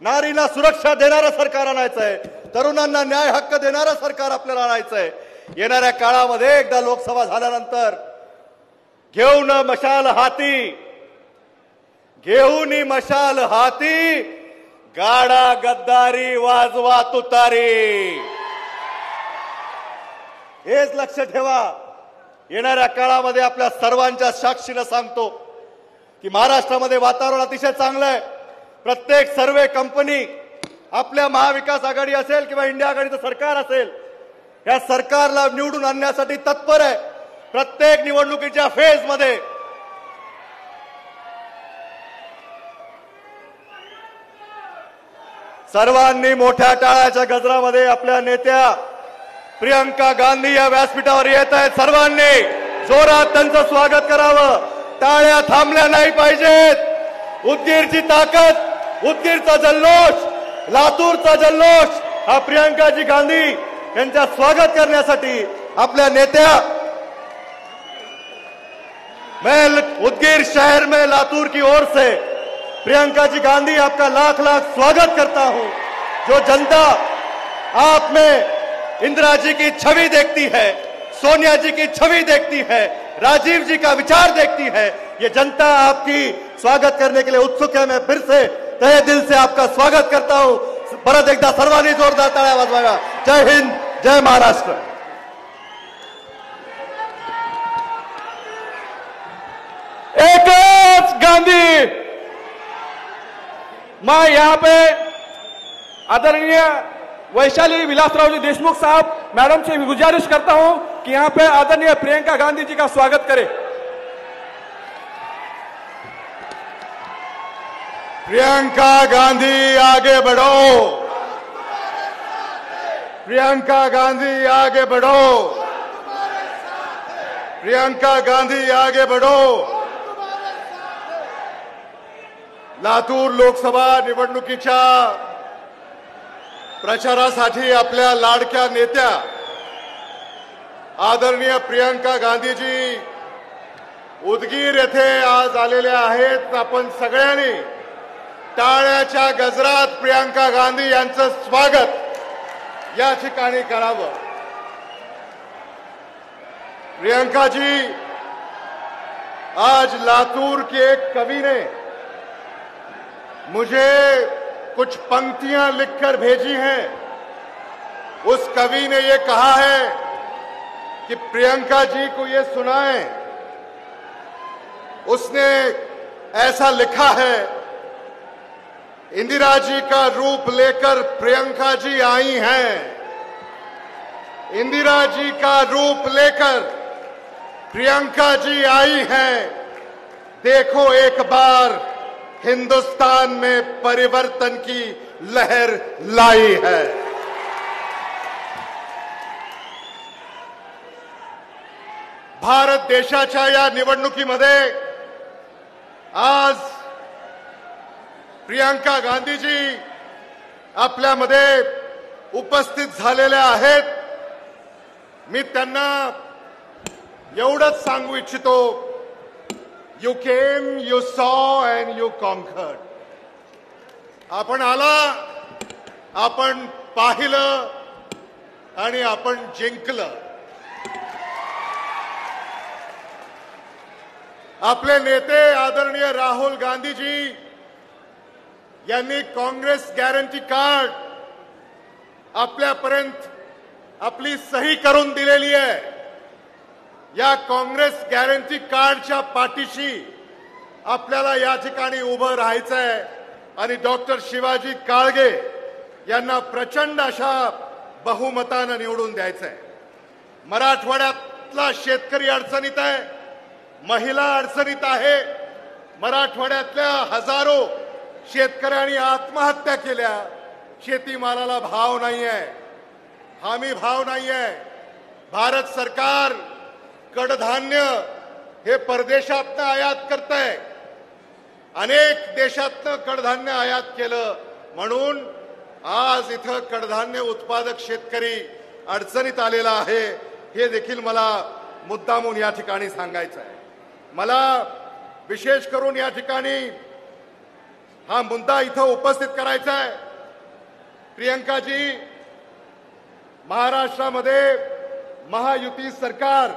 नारीला सुरक्षा देणारं सरकार आणायचंय, तरुणांना न्याय हक्क देणारं सरकार आपल्याला आणायचंय. येणाऱ्या काळामध्ये एकदा लोकसभा झाल्यानंतर घेऊन मशाल हाती, घेऊन मशाल हाती, गाडा गद्दारी वाजवा तुतारी. हेच लक्ष ठेवा. येणाऱ्या काळामध्ये आपल्या सर्वांच्या साक्षीनं सांगतो की महाराष्ट्रामध्ये वातावरण अतिशय चांगलं आहे. प्रत्येक सर्वे कंपनी आपल्या महाविकास आघाडी असेल किंवा इंडिया आघाडीचं सरकार असेल, या सरकारला निवडून आणण्यासाठी तत्पर आहे. प्रत्येक निवडणुकीच्या फेजमध्ये सर्वांनी मोठ्या टाळ्याच्या गजरामध्ये आपल्या नेत्या प्रियंका गांधी या व्यासपीठावर येत आहेत. सर्वांनी जोरात त्यांचं स्वागत करावं. टाळ्या थांबल्या नाही पाहिजेत. उदगीरची ताकद, उदगीरचा जल्लोष, लातूरचा जल्लोष हा प्रियंकाजी गांधी यांच्या स्वागत करण्यासाठी आपल्या नेत्या, मैं उदगीर शहर में लातूर की ओर से प्रियंका जी गांधी आपका लाख लाख स्वागत करता हूं. जो जनता आप में इंदिरा जी की छवि देखती है, सोनिया जी की छवि देखती है, राजीव जी का विचार देखती है, ये जनता आपकी स्वागत करने के लिए उत्सुक है. मैं फिर से तहे दिल से आपका स्वागत करता हूं. परत एकदा सर्वांनी जोरदार टाळ्या वाजवाव्या. जय हिंद, जय महाराष्ट्र. एकच गांधी. मैं यहाँ पे आदरणीय वैशाली विलासराव जी देशमुख साहब मैडम से भी गुजारिश करता हूं कि यहाँ पे आदरणीय प्रियंका गांधी जी का स्वागत करें. प्रियंका गांधी आगे बढ़ो, प्रियंका गांधी आगे बढ़ो, प्रियंका गांधी आगे बढ़ो. लातूर लोकसभा निवडणुकीच्या प्रचारासाठी आपल्या लाडक्या नेत्या आदरणीय प्रियंका गांधीजी उदगीर येथे आज आलेल्या आहेत. आपण सगळ्यांनी टाळ्याच्या गजरात प्रियंका गांधी यांचं स्वागत या ठिकाणी करावं. प्रियंका जी, आज लातूर के एक कवि ने मुझे कुछ पंक्तियां लिखकर भेजी हैं. उस कवि ने ये कहा है कि प्रियंका जी को ये सुनाएं. उसने ऐसा लिखा है, इंदिरा जी का रूप लेकर प्रियंका जी आई हैं, इंदिरा जी का रूप लेकर प्रियंका जी आई हैं. देखो एक बार हिंदुस्तान में परिवर्तन की लहर लाई है. भारत देशाच्या या निवडणुकीमध्ये आज प्रियंका गांधीजी आपल्यामध्ये उपस्थित झालेल्या आहेत. मी त्यांना एवढंच सांगू इच्छितो, you came, you saw and you conquered. आपण आला, आपण पाहिलं आणि आपण जिंकलं. आपले नेते आदरणीय राहुल गांधीजी यांनी काँग्रेस गॅरंटी कार्ड आपल्यापर्यंत आपली सही करून दिलेली आहे. या काँग्रेस गॅरंटी कार्डच्या पाठीशी आपल्याला या ठिकाणी उभं राहायचं आहे आणि डॉक्टर शिवाजी काळगे यांना प्रचंड अशा बहुमतानं निवडून द्यायचं आहे. मराठवाड्यातला शेतकरी अडचणीत आहे, महिला अडचणीत आहे. मराठवाड्यातल्या हजारो शेतकऱ्यांनी आत्महत्या केल्या. शेतीमालाला भाव नाही आहे, हमी भाव नाही आहे. भारत सरकार कडधान्य हे परदेशातनं आयात करतंय. अनेक देशातनं कडधान्य आयात केलं म्हणून आज इथं कडधान्य उत्पादक शेतकरी अडचणीत आलेला आहे. हे देखील मला मुद्दामून या ठिकाणी सांगायचं आहे. मला विशेष करून या ठिकाणी हा मुद्दा इथं उपस्थित करायचा आहे. प्रियंकाजी, महाराष्ट्रामध्ये महायुती सरकार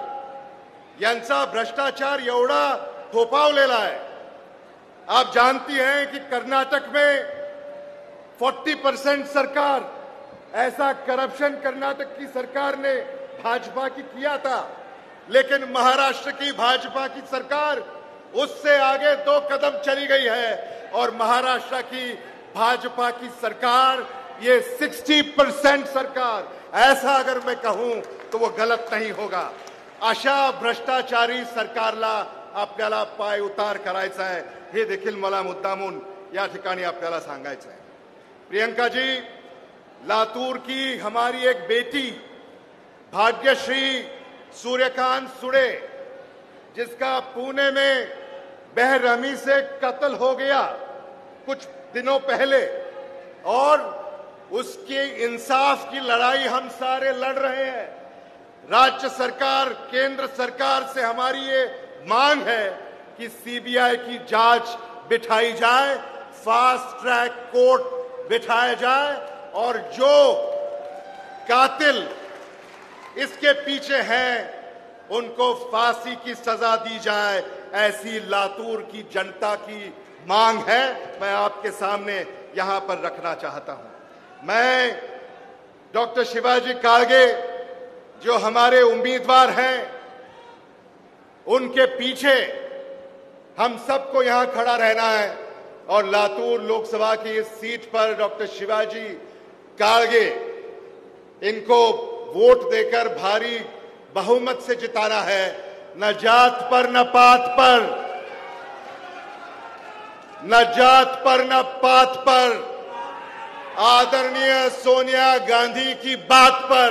यांचा भ्रष्टाचार एवढा थोपावलेला है. आप जानती हैं कि कर्नाटक में 40% सरकार, ऐसा करप्शन कर्नाटक की सरकार ने भाजपा की किया था, लेकिन महाराष्ट्र की भाजपा की सरकार उससे आगे 2 कदम चली गई है और महाराष्ट्र की भाजपा की सरकार ये 60% सरकार, ऐसा अगर मैं कहूं तो वो गलत नहीं होगा. अशा भ्रष्टाचारी सरकारला आपल्याला पाय उतार करायचा आहे. हे देखील मला मुद्दामून या ठिकाणी आपल्याला सांगायचं आहे. प्रियंका जी, लातूर की हमारी एक बेटी भाग्यश्री सूर्यकांत सुड़े, जिसका पुणे में बेरहमी से कत्ल हो गया कुछ दिनों पहले, और उसके इंसाफ की लड़ाई हम सारे लड़ रहे हैं. राज्य सरकार, केंद्र सरकार से हमारी ये मांग है कि सीबीआई की जांच बिठाई जाए, फास्ट ट्रैक कोर्ट बिठाया जाए और जो कातिल इसके पीछे हैं उनको फांसी की सजा दी जाए. ऐसी लातूर की जनता की मांग है, मैं आपके सामने यहां पर रखना चाहता हूं. मैं डॉक्टर शिवाजी काळगे जो हमारे उम्मीदवार हैं, उनके पीछे हम सबको यहां खड़ा रहना है और लातूर लोकसभा की इस सीट पर डॉक्टर शिवाजी काळगे इनको वोट देकर भारी बहुमत से जिताना है. न जात पर न पात पर, न जात पर न पात पर, आदरणीय सोनिया गांधी की बात पर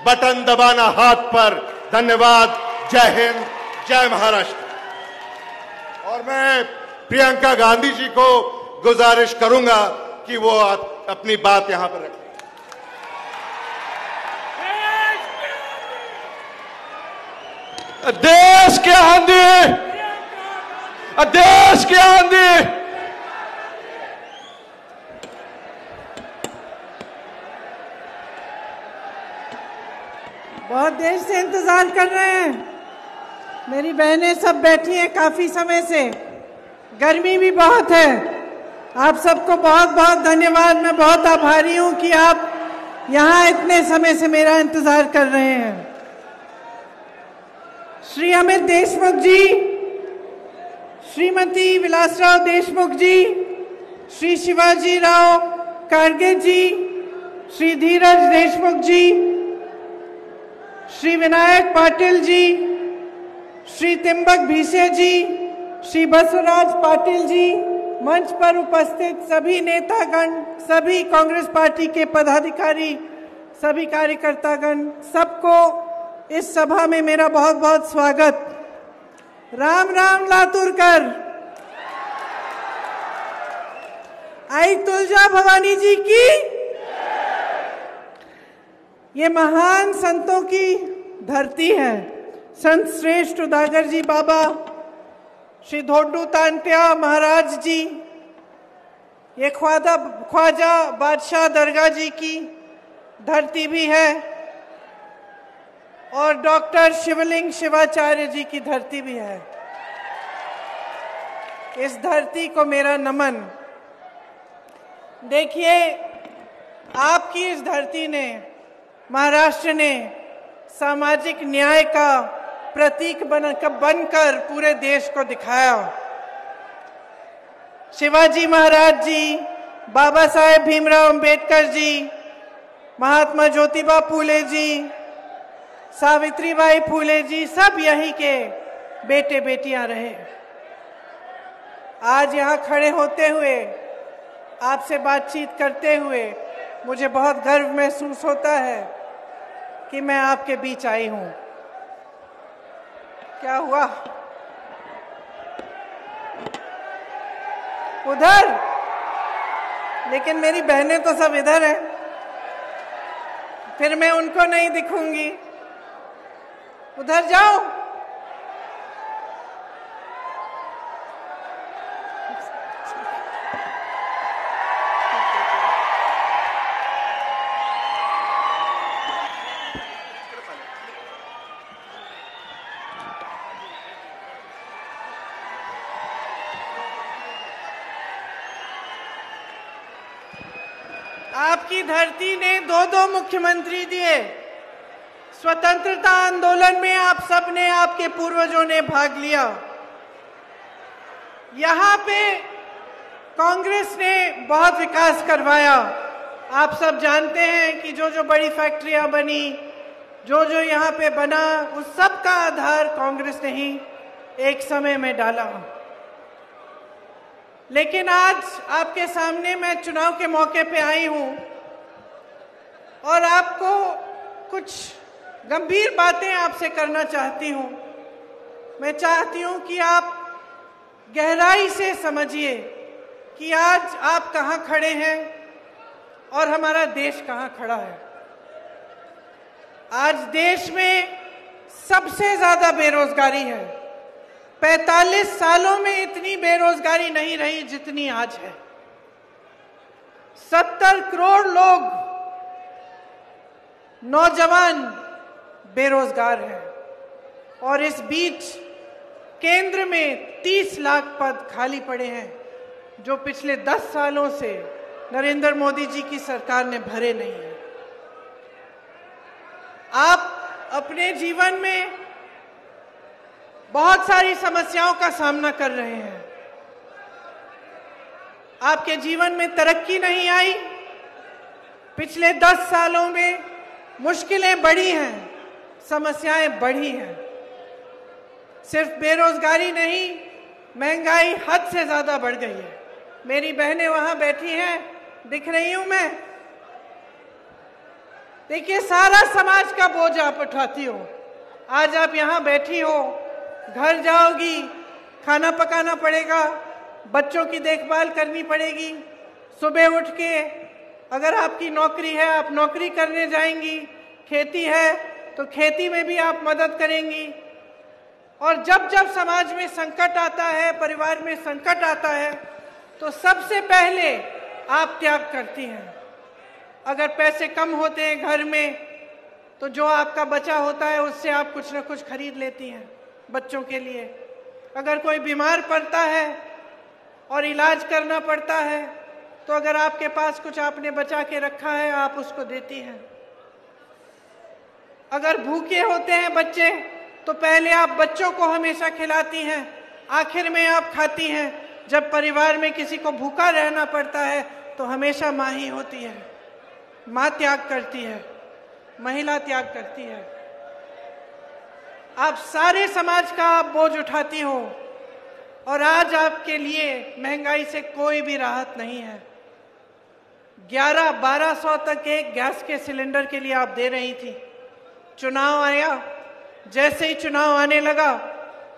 बटन दबाना हाथ पर. धन्यवाद. जय हिंद, जय महाराष्ट्र. और मैं प्रियंका गांधी जी को गुजारिश करूंगा कि वो अपनी बात यहां पर रखें. देश के आंधी, देश के आंधी, बहुत देर से इंतजार कर रहे हैं. मेरी बहनें सब बैठी हैं काफी समय से. गर्मी भी बहुत है. आप सबको बहुत बहुत धन्यवाद. मैं बहुत आभारी हूं कि आप यहां इतने समय से मेरा इंतजार कर रहे हैं. श्री अमित देशमुख जी, श्रीमती विलासराव देशमुख जी, श्री शिवाजी राव काळगे जी, श्री धीरज देशमुख जी, श्री विनायक पाटिल जी, श्री त्रिंबक भीसे जी, श्री बसवराज पाटिल जी, मंच पर उपस्थित सभी नेतागण, सभी कांग्रेस पार्टी के पदाधिकारी, सभी कार्यकर्तागण, सबको इस सभा में मेरा बहुत बहुत स्वागत. राम राम लातूरकर. आई तुलजा भवानी जी की. ये महान संतों की धरती है। संत श्रेष्ठ उदागर जी बाबा, श्री धोडू तांत्या महाराज जी, ये ख्वाजा बादशाह दरगाह जी की धरती भी है और डॉक्टर शिवलिंग शिवाचार्य जी की धरती भी है। इस धरती को मेरा नमन। देखिए, आपकी इस धरती ने, महाराष्ट्र ने सामाजिक न्याय का प्रतीक बनकर पूरे देश को दिखाया। शिवाजी महाराज जी, बाबा साहेब भीमराव अंबेडकर जी, महात्मा ज्योतिबा फूले जी, सावित्रीबाई फूले जी, सब यही के बेटे बेटियां रहे। आज यहाँ खड़े होते हुए, आपसे बातचीत करते हुए मुझे बहुत गर्व महसूस होता है कि मैं आपके बीच आई हूं। क्या हुआ? उधर? लेकिन मेरी बहनें तो सब इधर हैं, फिर मैं उनको नहीं दिखूंगी। उधर जाओ। आपकी धरती ने दो मुख्यमंत्री दिए। स्वतंत्रता आंदोलन में आप सबने, आपके पूर्वजों ने भाग लिया। यहाँ पे कांग्रेस ने बहुत विकास करवाया। आप सब जानते हैं कि जो बड़ी फैक्ट्रियां बनी, जो यहाँ पे बना, उस सब का आधार कांग्रेस ने ही एक समय में डाला। लेकिन आज आपके सामने मैं चुनाव के मौके पे आई हूं और आपको कुछ गंभीर बातें आपसे करना चाहती हूं। मैं चाहती हूं कि आप गहराई से समझिए कि आज आप कहां खड़े हैं और हमारा देश कहां खड़ा है। आज देश में सबसे ज्यादा बेरोजगारी है। 45 सालों में इतनी बेरोजगारी नहीं रही जितनी आज है। 70 करोड़ लोग, नौजवान बेरोजगार हैं और इस बीच केंद्र में 30 लाख पद खाली पड़े हैं, जो पिछले 10 सालों से नरेंद्र मोदी जी की सरकार ने भरे नहीं हैं। आप अपने जीवन में बहुत सारी समस्याओं का सामना कर रहे हैं। आपके जीवन में तरक्की नहीं आई। पिछले 10 सालों में मुश्किलें बढ़ी हैं, समस्याएं बढ़ी हैं। सिर्फ बेरोजगारी नहीं, महंगाई हद से ज्यादा बढ़ गई है। मेरी बहनें वहां बैठी हैं, दिख रही हूं मैं। देखिए, सारा समाज का बोझ आप उठाती हो। आज आप यहां बैठी हो, घर जाओगी, खाना पकाना पड़ेगा, बच्चों की देखभाल करनी पड़ेगी। सुबह उठ के अगर आपकी नौकरी है, आप नौकरी करने जाएंगी। खेती है तो खेती में भी आप मदद करेंगी। और जब जब समाज में संकट आता है, परिवार में संकट आता है, तो सबसे पहले आप त्याग करती हैं। अगर पैसे कम होते हैं घर में, तो जो आपका बचा होता है उससे आप कुछ न कुछ खरीद लेती हैं बच्चों के लिए। अगर कोई बीमार पड़ता है और इलाज करना पड़ता है, तो अगर आपके पास कुछ आपने बचा के रखा है, आप उसको देती हैं। अगर भूखे होते हैं बच्चे, तो पहले आप बच्चों को हमेशा खिलाती हैं, आखिर में आप खाती हैं। जब परिवार में किसी को भूखा रहना पड़ता है, तो हमेशा माँ ही होती है। माँ त्याग करती है, महिला त्याग करती है। आप सारे समाज का आप बोझ उठाती हो और आज आपके लिए महंगाई से कोई भी राहत नहीं है। 1100-1200 तक एक गैस के सिलेंडर के लिए आप दे रही थी। चुनाव आया, जैसे ही चुनाव आने लगा,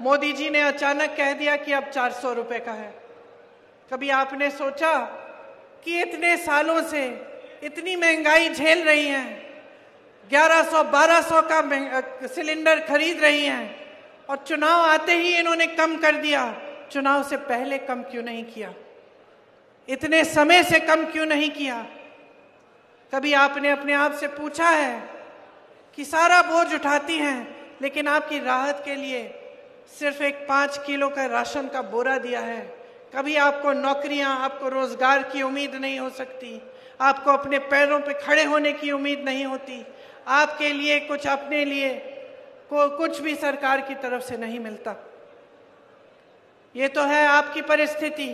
मोदी जी ने अचानक कह दिया कि अब 400 रुपए का है। कभी आपने सोचा कि इतने सालों से इतनी महंगाई झेल रही हैं, 1100-1200 का सिलेंडर खरीद रही हैं, और चुनाव आते ही इन्होंने कम कर दिया। चुनाव से पहले कम क्यों नहीं किया? इतने समय से कम क्यों नहीं किया? कभी आपने अपने आप से पूछा है कि सारा बोझ उठाती हैं, लेकिन आपकी राहत के लिए सिर्फ एक 5 किलो का राशन का बोरा दिया है। कभी आपको नौकरियां, आपको रोजगार की उम्मीद नहीं हो सकती, आपको अपने पैरों पे खड़े होने की उम्मीद नहीं होती, आपके लिए कुछ, अपने लिए कुछ भी सरकार की तरफ से नहीं मिलता। ये तो है आपकी परिस्थिति,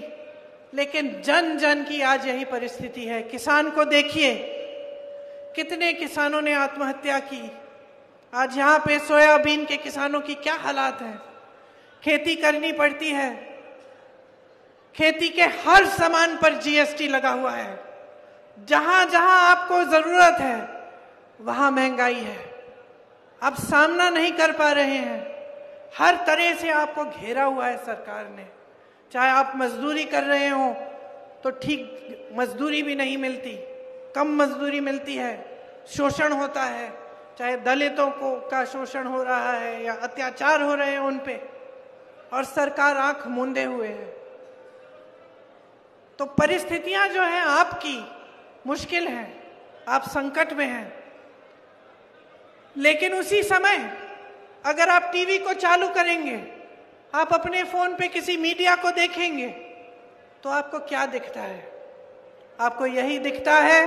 लेकिन जन जन की आज यही परिस्थिति है। किसान को देखिए, कितने किसानों ने आत्महत्या की। आज यहाँ पे सोयाबीन के किसानों की क्या हालात है। खेती करनी पड़ती है, खेती के हर सामान पर जीएसटी लगा हुआ है। जहां जहां आपको जरूरत है वहां महंगाई है, आप सामना नहीं कर पा रहे हैं। हर तरह से आपको घेरा हुआ है सरकार ने। चाहे आप मजदूरी कर रहे हो तो ठीक मजदूरी भी नहीं मिलती, कम मजदूरी मिलती है, शोषण होता है, चाहे दलितों को का शोषण हो रहा है या अत्याचार हो रहे हैं उन पे, और सरकार आंख मूंदे हुए है। तो परिस्थितियां जो हैं आपकी मुश्किल हैं, आप संकट में हैं। लेकिन उसी समय अगर आप टीवी को चालू करेंगे, आप अपने फोन पे किसी मीडिया को देखेंगे, तो आपको क्या दिखता है? आपको यही दिखता है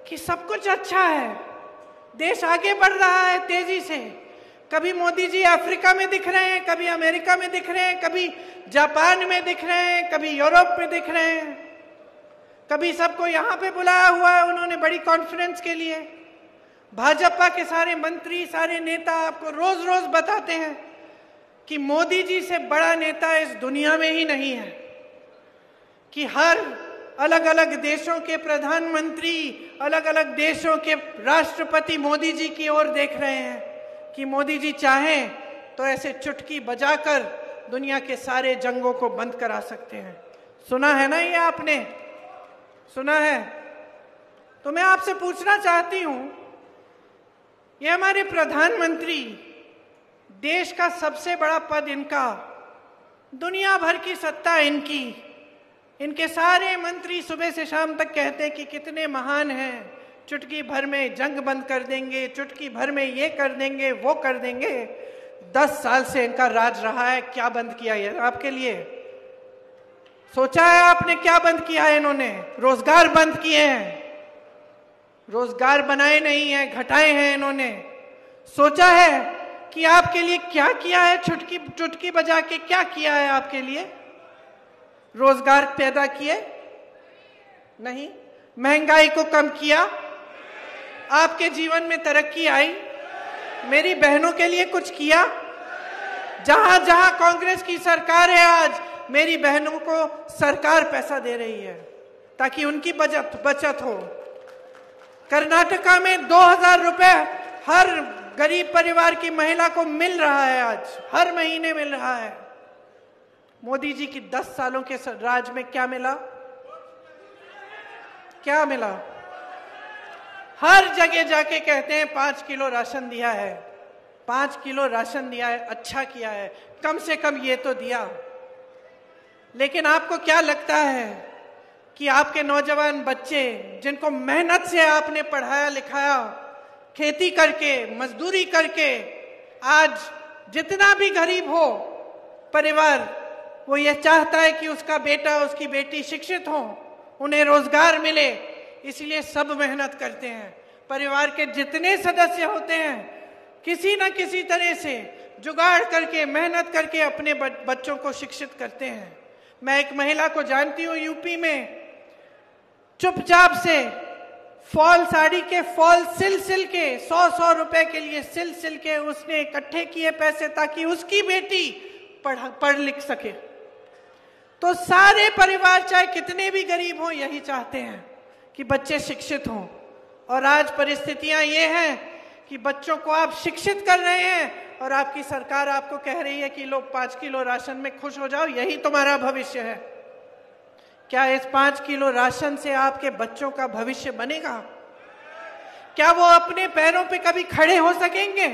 कि सब कुछ अच्छा है, देश आगे बढ़ रहा है तेजी से। कभी मोदी जी अफ्रीका में दिख रहे हैं, कभी अमेरिका में दिख रहे हैं, कभी जापान में दिख रहे हैं, कभी यूरोप में दिख रहे हैं, कभी सबको यहां पे बुलाया हुआ है उन्होंने बड़ी कॉन्फ्रेंस के लिए। भाजपा के सारे मंत्री, सारे नेता आपको रोज रोज बताते हैं कि मोदी जी से बड़ा नेता इस दुनिया में ही नहीं है, कि हर अलग अलग देशों के प्रधानमंत्री, अलग अलग देशों के राष्ट्रपति मोदी जी की ओर देख रहे हैं कि मोदी जी चाहें तो ऐसे चुटकी बजाकर दुनिया के सारे जंगों को बंद करा सकते हैं। सुना है ना, ये आपने सुना है? तो मैं आपसे पूछना चाहती हूं, ये हमारे प्रधानमंत्री, देश का सबसे बड़ा पद इनका, दुनिया भर की सत्ता इनकी, इनके सारे मंत्री सुबह से शाम तक कहते हैं कि कितने महान हैं, चुटकी भर में जंग बंद कर देंगे, चुटकी भर में ये कर देंगे, वो कर देंगे। 10 साल से इनका राज रहा है, क्या बंद किया है आपके लिए? सोचा है आपने क्या बंद किया है? इन्होंने रोजगार बंद किए हैं, रोजगार बनाए नहीं है, घटाए हैं इन्होंने। सोचा है कि आपके लिए क्या किया है? चुटकी बजा के क्या किया है आपके लिए? रोजगार पैदा किए? नहीं। महंगाई को कम किया? आपके जीवन में तरक्की आई? मेरी बहनों के लिए कुछ किया? जहां जहां कांग्रेस की सरकार है, आज मेरी बहनों को सरकार पैसा दे रही है ताकि उनकी बचत हो। कर्नाटका में 2000 रुपए हर गरीब परिवार की महिला को मिल रहा है, आज हर महीने मिल रहा है। मोदी जी की 10 सालों के राज में क्या मिला? क्या मिला? हर जगह जाके कहते हैं 5 किलो राशन दिया है, 5 किलो राशन दिया है, अच्छा किया है, कम से कम ये तो दिया। लेकिन आपको क्या लगता है कि आपके नौजवान बच्चे, जिनको मेहनत से आपने पढ़ाया लिखाया, खेती करके, मजदूरी करके, आज जितना भी गरीब हो परिवार, वो ये चाहता है कि उसका बेटा, उसकी बेटी शिक्षित हो, उन्हें रोजगार मिले, इसलिए सब मेहनत करते हैं। परिवार के जितने सदस्य होते हैं, किसी न किसी तरह से जुगाड़ करके, मेहनत करके अपने बच्चों को शिक्षित करते हैं। मैं एक महिला को जानती हूँ यूपी में, चुपचाप से फॉल साड़ी के फॉल सिल के 100 रुपए के लिए सिल के उसने इकट्ठे किए पैसे ताकि उसकी बेटी पढ़ लिख सके। तो सारे परिवार चाहे कितने भी गरीब हों, यही चाहते हैं कि बच्चे शिक्षित हों। और आज परिस्थितियां ये हैं कि बच्चों को आप शिक्षित कर रहे हैं और आपकी सरकार आपको कह रही है कि लो 5 किलो राशन में खुश हो जाओ, यही तुम्हारा भविष्य है। क्या इस 5 किलो राशन से आपके बच्चों का भविष्य बनेगा? क्या वो अपने पैरों पे कभी खड़े हो सकेंगे?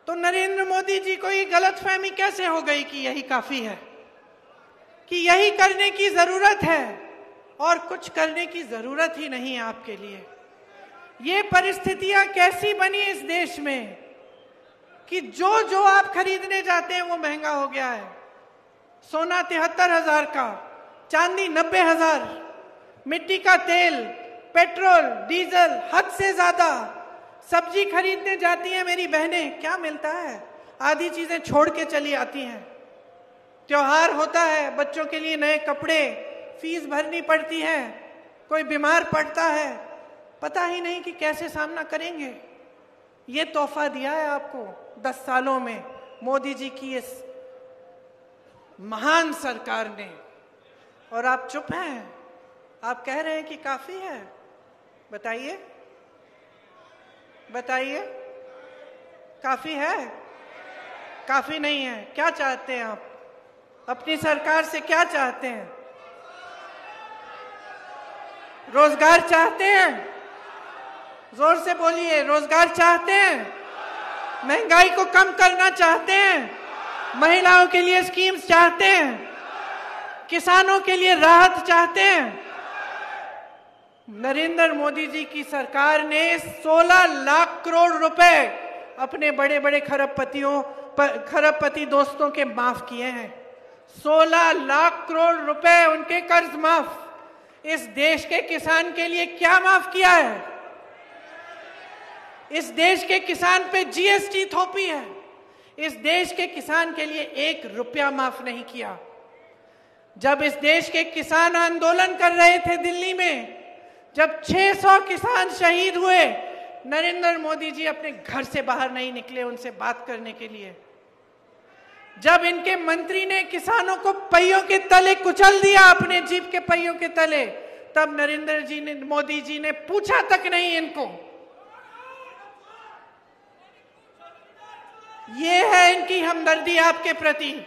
तो नरेंद्र मोदी जी को ये गलतफहमी कैसे हो गई कि यही काफी है, कि यही करने की जरूरत है और कुछ करने की जरूरत ही नहीं है आपके लिए? ये परिस्थितियां कैसी बनी इस देश में कि जो जो आप खरीदने जाते हैं वो महंगा हो गया है। सोना 73,000 का, चांदी 90,000, मिट्टी का तेल, पेट्रोल, डीजल हद से ज्यादा। सब्जी खरीदने जाती हैं मेरी बहनें, क्या मिलता है? आधी चीजें छोड़ के चली आती हैं। त्योहार होता है, बच्चों के लिए नए कपड़े, फीस भरनी पड़ती है, कोई बीमार पड़ता है, पता ही नहीं कि कैसे सामना करेंगे। ये तोहफा दिया है आपको 10 सालों में मोदी जी की इस महान सरकार ने, और आप चुप हैं। आप कह रहे हैं कि काफी है। बताइए, बताइए, काफी है? काफी नहीं है। क्या चाहते हैं आप अपनी सरकार से? क्या चाहते हैं? रोजगार चाहते हैं? जोर से बोलिए, रोजगार चाहते हैं? महंगाई को कम करना चाहते हैं? महिलाओं के लिए स्कीम्स चाहते हैं? किसानों के लिए राहत चाहते हैं? नरेंद्र मोदी जी की सरकार ने 16 लाख करोड़ रुपए अपने बड़े बड़े खरबपति दोस्तों के माफ किए हैं। 16 लाख करोड़ रुपए उनके कर्ज माफ। इस देश के किसान के लिए क्या माफ किया है? इस देश के किसान पे जीएसटी थोपी है। इस देश के किसान के लिए 1 रुपया माफ नहीं किया। जब इस देश के किसान आंदोलन कर रहे थे दिल्ली में, जब 600 किसान शहीद हुए, नरेंद्र मोदी जी अपने घर से बाहर नहीं निकले उनसे बात करने के लिए। जब इनके मंत्री ने किसानों को पहियों के तले कुचल दिया, अपने जीप के पहियों के तले, तब मोदी जी ने पूछा तक नहीं इनको। ये है इनकी हमदर्दी आपके प्रति।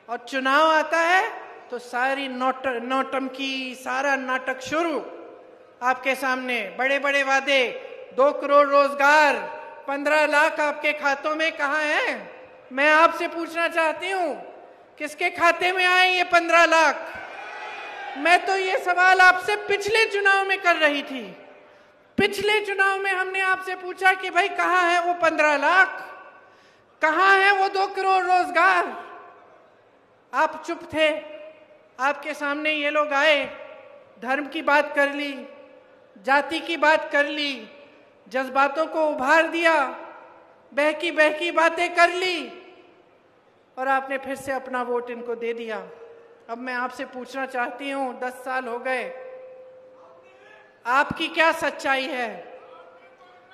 और चुनाव आता है तो सारी नौटंकी, सारा नाटक शुरू। आपके सामने बड़े बड़े वादे, 2 करोड़ रोजगार, 15 लाख आपके खातों में कहाँ है? मैं आपसे पूछना चाहती हूँ, किसके खाते में आए ये 15 लाख? मैं तो ये सवाल आपसे पिछले चुनाव में कर रही थी। पिछले चुनाव में हमने आपसे पूछा कि भाई कहाँ है वो 15 लाख, कहाँ है वो 2 करोड़ रोजगार? आप चुप थे। आपके सामने ये लोग आए, धर्म की बात कर ली, जाति की बात कर ली, जज्बातों को उभार दिया, बहकी बहकी बातें कर ली, और आपने फिर से अपना वोट इनको दे दिया। अब मैं आपसे पूछना चाहती हूं, 10 साल हो गए, आपकी क्या सच्चाई है?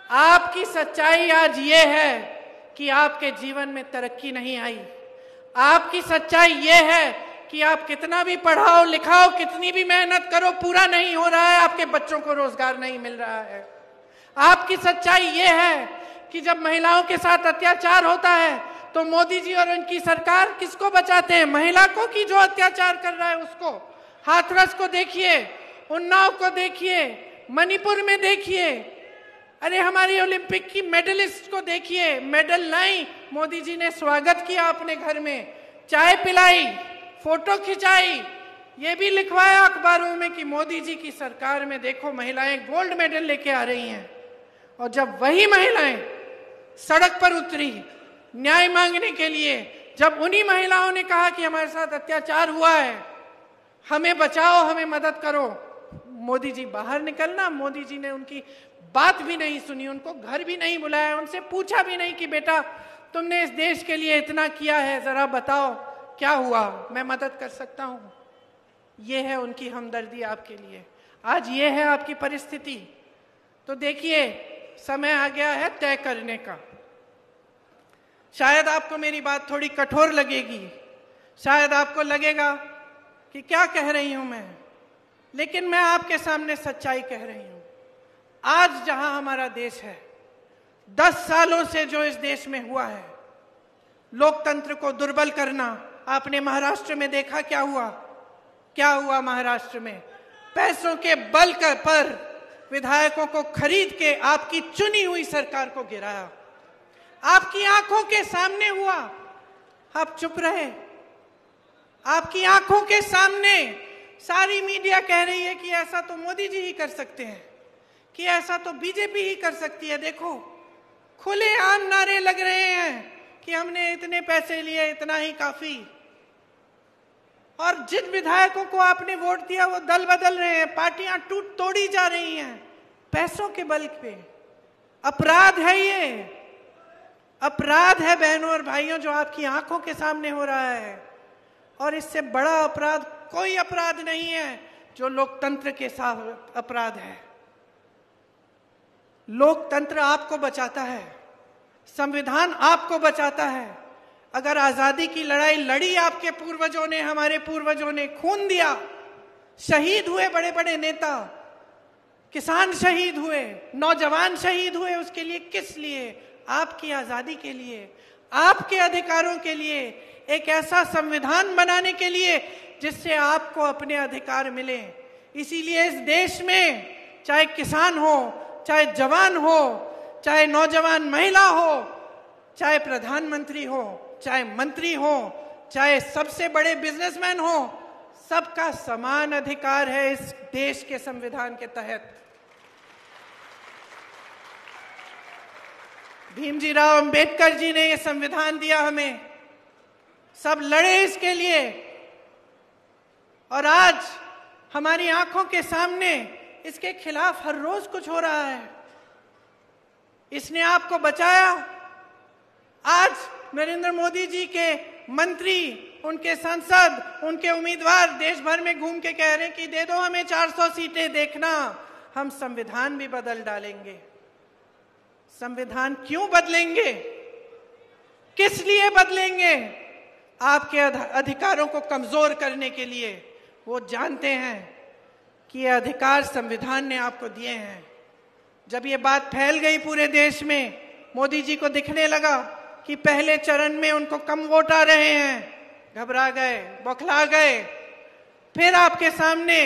आपकी सच्चाई आज ये है कि आपके जीवन में तरक्की नहीं आई। आपकी सच्चाई ये है कि आप कितना भी पढ़ाओ लिखाओ, कितनी भी मेहनत करो, पूरा नहीं हो रहा है, आपके बच्चों को रोजगार नहीं मिल रहा है। आपकी सच्चाई ये है कि जब महिलाओं के साथ अत्याचार होता है तो मोदी जी और उनकी सरकार किसको बचाते हैं? महिला को, कि जो अत्याचार कर रहा है उसको। हाथरस को देखिए, उन्नाव को देखिए, मणिपुर में देखिए, अरे हमारी ओलंपिक की मेडलिस्ट को देखिए, मेडल लाई, मोदी जी ने स्वागत किया अपने घर में, चाय पिलाई, फोटो खिंचाई, ये भी लिखवाया अखबारों में कि मोदी जी की सरकार में देखो महिलाएं गोल्ड मेडल लेके आ रही हैं। और जब वही महिलाएं सड़क पर उतरी न्याय मांगने के लिए, जब उन्हीं महिलाओं ने कहा कि हमारे साथ अत्याचार हुआ है, हमें बचाओ, हमें मदद करो, मोदी जी बाहर निकलना। मोदी जी ने उनकी बात भी नहीं सुनी, उनको घर भी नहीं बुलाया, उनसे पूछा भी नहीं कि बेटा तुमने इस देश के लिए इतना किया है, जरा बताओ क्या हुआ, मैं मदद कर सकता हूं। ये है उनकी हमदर्दी आपके लिए। आज ये है आपकी परिस्थिति। तो देखिए, समय आ गया है तय करने का। शायद आपको मेरी बात थोड़ी कठोर लगेगी, शायद आपको लगेगा कि क्या कह रही हूं मैं, लेकिन मैं आपके सामने सच्चाई कह रही हूं। आज जहां हमारा देश है, 10 सालों से जो इस देश में हुआ है, लोकतंत्र को दुर्बल करना, आपने महाराष्ट्र में देखा क्या हुआ। क्या हुआ महाराष्ट्र में? पैसों के बल पर विधायकों को खरीद के आपकी चुनी हुई सरकार को गिराया। आपकी आंखों के सामने हुआ, आप चुप रहे। आपकी आंखों के सामने सारी मीडिया कह रही है कि ऐसा तो मोदी जी ही कर सकते हैं, कि ऐसा तो बीजेपी ही कर सकती है। देखो, खुलेआम नारे लग रहे हैं कि हमने इतने पैसे लिए, इतना ही काफी। और जिन विधायकों को आपने वोट दिया वो दल बदल रहे हैं, पार्टियां टूट तोड़ी जा रही हैं पैसों के बल पे। अपराध है, ये अपराध है बहनों और भाइयों, जो आपकी आंखों के सामने हो रहा है। और इससे बड़ा अपराध कोई अपराध नहीं है जो लोकतंत्र के साथ अपराध है। लोकतंत्र आपको बचाता है, संविधान आपको बचाता है। अगर आजादी की लड़ाई लड़ी आपके पूर्वजों ने, हमारे पूर्वजों ने खून दिया, शहीद हुए बड़े बड़े नेता, किसान शहीद हुए, नौजवान शहीद हुए, उसके लिए किस लिए? आपकी आजादी के लिए, आपके अधिकारों के लिए, एक ऐसा संविधान बनाने के लिए जिससे आपको अपने अधिकार मिले। इसीलिए इस देश में चाहे किसान हो, चाहे जवान हो, चाहे नौजवान महिला हो, चाहे प्रधानमंत्री हो, चाहे मंत्री हो, चाहे सबसे बड़े बिजनेसमैन हो, सबका समान अधिकार है इस देश के संविधान के तहत। भीमजी राव अंबेडकर जी ने यह संविधान दिया हमें, सब लड़े इसके लिए। और आज हमारी आंखों के सामने इसके खिलाफ हर रोज कुछ हो रहा है। इसने आपको बचाया। आज नरेंद्र मोदी जी के मंत्री, उनके सांसद, उनके उम्मीदवार देश भर में घूम के कह रहे हैं कि दे दो हमें 400 सीटें, देखना हम संविधान भी बदल डालेंगे। संविधान क्यों बदलेंगे? किस लिए बदलेंगे? आपके अधिकारों को कमजोर करने के लिए। वो जानते हैं कि ये अधिकार संविधान ने आपको दिए हैं। जब ये बात फैल गई पूरे देश में, मोदी जी को दिखने लगा कि पहले चरण में उनको कम वोट आ रहे हैं, घबरा गए, बौखला गए। फिर आपके सामने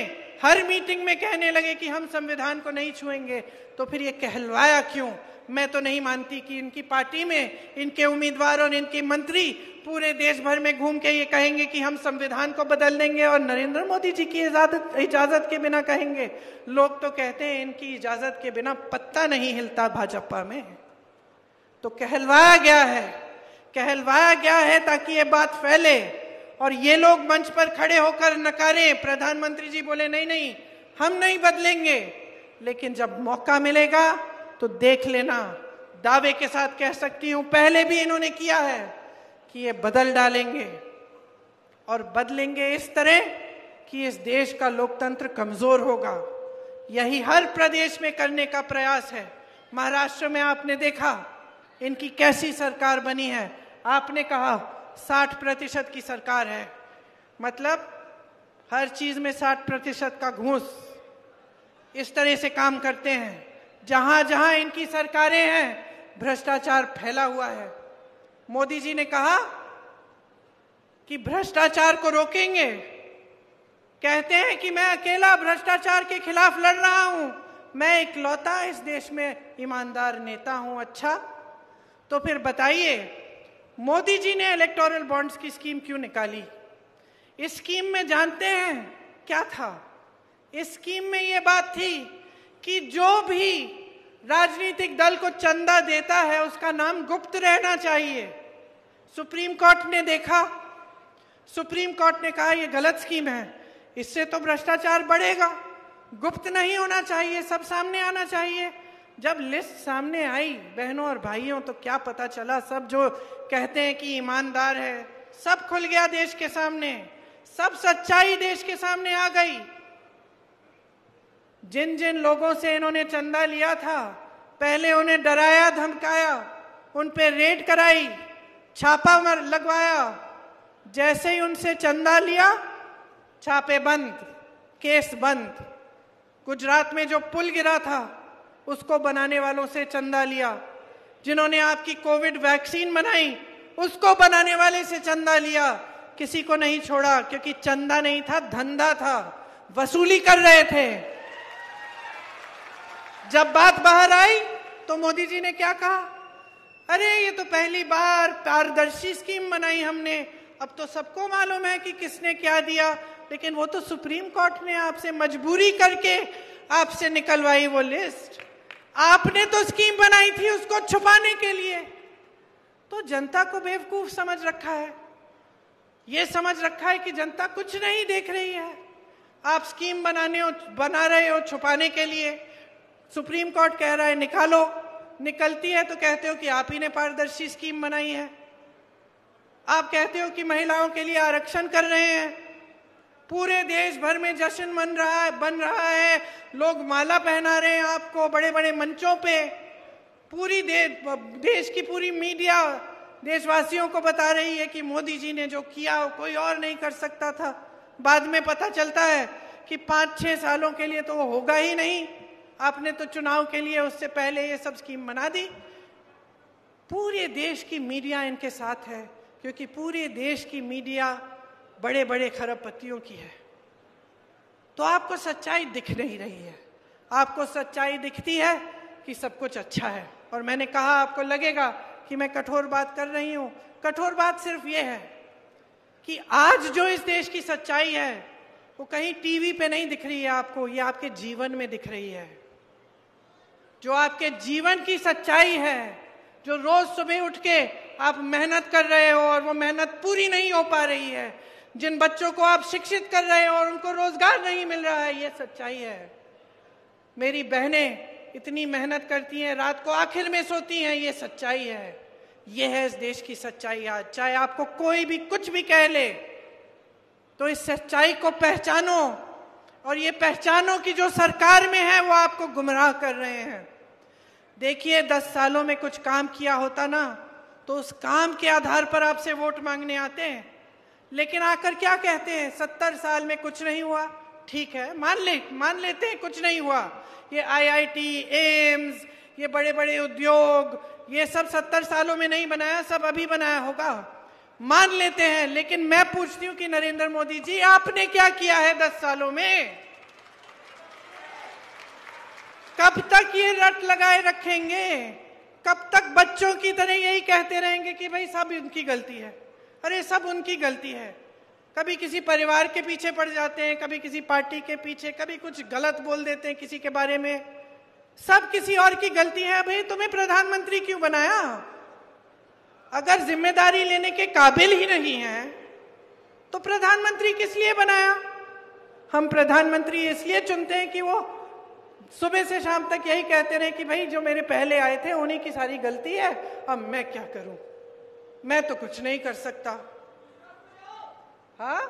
हर मीटिंग में कहने लगे कि हम संविधान को नहीं छुएंगे। तो फिर ये कहलवाया क्यों? मैं तो नहीं मानती कि इनकी पार्टी में इनके उम्मीदवार और इनके मंत्री पूरे देश भर में घूम के ये कहेंगे कि हम संविधान को बदल देंगे और नरेंद्र मोदी जी की इजाजत के बिना कहेंगे। लोग तो कहते हैं इनकी इजाजत के बिना पत्ता नहीं हिलता भाजपा में। तो कहलवाया गया है, कहलवाया गया है ताकि ये बात फैले और ये लोग मंच पर खड़े होकर नकारें। प्रधानमंत्री जी बोले नहीं नहीं हम नहीं बदलेंगे, लेकिन जब मौका मिलेगा तो देख लेना, दावे के साथ कह सकती हूं पहले भी इन्होंने किया है कि ये बदल डालेंगे। और बदलेंगे इस तरह कि इस देश का लोकतंत्र कमजोर होगा। यही हर प्रदेश में करने का प्रयास है। महाराष्ट्र में आपने देखा इनकी कैसी सरकार बनी है। आपने कहा 60% की सरकार है, मतलब हर चीज में 60% का घूस, इस तरह से काम करते हैं। जहां जहां इनकी सरकारें हैं भ्रष्टाचार फैला हुआ है। मोदी जी ने कहा कि भ्रष्टाचार को रोकेंगे। कहते हैं कि मैं अकेला भ्रष्टाचार के खिलाफ लड़ रहा हूं, मैं इकलौता इस देश में ईमानदार नेता हूं। अच्छा, तो फिर बताइए मोदी जी ने इलेक्टोरल बॉन्ड्स की स्कीम क्यों निकाली? इस स्कीम में जानते हैं क्या था? इस स्कीम में यह बात थी कि जो भी राजनीतिक दल को चंदा देता है उसका नाम गुप्त रहना चाहिए। सुप्रीम कोर्ट ने देखा, सुप्रीम कोर्ट ने कहा यह गलत स्कीम है, इससे तो भ्रष्टाचार बढ़ेगा, गुप्त नहीं होना चाहिए, सब सामने आना चाहिए। जब लिस्ट सामने आई बहनों और भाइयों तो क्या पता चला? सब जो कहते हैं कि ईमानदार है, सब खुल गया देश के सामने, सब सच्चाई देश के सामने आ गई। जिन जिन लोगों से इन्होंने चंदा लिया था, पहले उन्हें डराया धमकाया, उन पे रेड कराई, छापा लगवाया। जैसे ही उनसे चंदा लिया छापे बंद, केस बंद। गुजरात में जो पुल गिरा था उसको बनाने वालों से चंदा लिया। जिन्होंने आपकी कोविड वैक्सीन बनाई उसको बनाने वाले से चंदा लिया। किसी को नहीं छोड़ा, क्योंकि चंदा नहीं था, धंधा था, वसूली कर रहे थे। जब बात बाहर आई तो मोदी जी ने क्या कहा, अरे ये तो पहली बार पारदर्शी स्कीम बनाई हमने, अब तो सबको मालूम है कि किसने क्या दिया, लेकिन वो तो सुप्रीम कोर्ट ने आपसे मजबूरी करके आपसे निकलवाई वो लिस्ट, आपने तो स्कीम बनाई थी उसको छुपाने के लिए। तो जनता को बेवकूफ समझ रखा है, ये समझ रखा है कि जनता कुछ नहीं देख रही है, आप स्कीम बना रहे हो छुपाने के लिए। सुप्रीम कोर्ट कह रहा है निकालो, निकलती है तो कहते हो कि आप ही ने पारदर्शी स्कीम बनाई है। आप कहते हो कि महिलाओं के लिए आरक्षण कर रहे हैं, पूरे देश भर में जश्न बन रहा है, लोग माला पहना रहे हैं आपको बड़े बड़े मंचों पे, पूरी देश की पूरी मीडिया देशवासियों को बता रही है कि मोदी जी ने जो किया वो कोई और नहीं कर सकता था। बाद में पता चलता है कि 5-6 सालों के लिए तो वो होगा ही नहीं, आपने तो चुनाव के लिए उससे पहले ये सब स्कीम बना दी। पूरे देश की मीडिया इनके साथ है, क्योंकि पूरे देश की मीडिया बड़े बड़े खरबपतियों की है। तो आपको सच्चाई दिख नहीं रही है, आपको सच्चाई दिखती है कि सब कुछ अच्छा है। और मैंने कहा आपको लगेगा कि मैं कठोर बात कर रही हूं, कठोर बात सिर्फ ये है कि आज जो इस देश की सच्चाई है वो कहीं टीवी पे नहीं दिख रही है आपको, ये आपके जीवन में दिख रही है। जो आपके जीवन की सच्चाई है, जो रोज सुबह उठ के आप मेहनत कर रहे हो और वो मेहनत पूरी नहीं हो पा रही है, जिन बच्चों को आप शिक्षित कर रहे हो और उनको रोजगार नहीं मिल रहा है, ये सच्चाई है। मेरी बहनें इतनी मेहनत करती हैं, रात को आखिर में सोती हैं, ये सच्चाई है। ये है इस देश की सच्चाई। आज चाहे आपको कोई भी कुछ भी कह ले, तो इस सच्चाई को पहचानो, और ये पहचानो कि जो सरकार में है वो आपको गुमराह कर रहे हैं। देखिए 10 सालों में कुछ काम किया होता ना, तो उस काम के आधार पर आपसे वोट मांगने आते हैं, लेकिन आकर क्या कहते हैं, 70 साल में कुछ नहीं हुआ। ठीक है, मान लेते हैं कुछ नहीं हुआ, ये IIT, एम्स, ये बड़े बड़े उद्योग, ये सब 70 सालों में नहीं बनाया, सब अभी बनाया होगा, मान लेते हैं। लेकिन मैं पूछती हूं कि नरेंद्र मोदी जी आपने क्या किया है 10 सालों में? कब तक ये रट लगाए रखेंगे? कब तक बच्चों की तरह यही कहते रहेंगे कि भाई सब उनकी गलती है? अरे सब उनकी गलती है। कभी किसी परिवार के पीछे पड़ जाते हैं, कभी किसी पार्टी के पीछे, कभी कुछ गलत बोल देते हैं किसी के बारे में, सब किसी और की गलती है। भाई तुम्हें प्रधानमंत्री क्यों बनाया? अगर जिम्मेदारी लेने के काबिल ही नहीं है तो प्रधानमंत्री किस लिए बनाया? हम प्रधानमंत्री इसलिए चुनते हैं कि वो सुबह से शाम तक यही कहते रहे कि भाई जो मेरे पहले आए थे उन्हीं की सारी गलती है, अब मैं क्या करूं, मैं तो कुछ नहीं कर सकता। हाँ,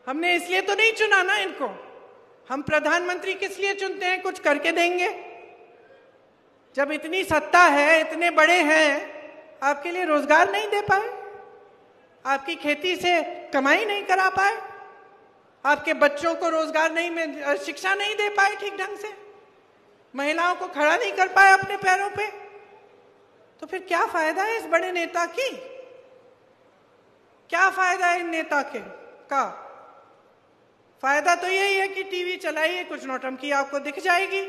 हमने इसलिए तो नहीं चुना ना इनको। हम प्रधानमंत्री किस लिए चुनते हैं? कुछ करके देंगे। जब इतनी सत्ता है, इतने बड़े हैं, आपके लिए रोजगार नहीं दे पाए, आपकी खेती से कमाई नहीं करा पाए, आपके बच्चों को रोजगार नहीं में शिक्षा नहीं दे पाए ठीक ढंग से, महिलाओं को खड़ा नहीं कर पाए अपने पैरों पे, तो फिर क्या फायदा है इस बड़े नेता की? क्या फायदा है इन नेता का? फायदा तो यही है कि टीवी चलाइए, कुछ नौटंकी आपको दिख जाएगी,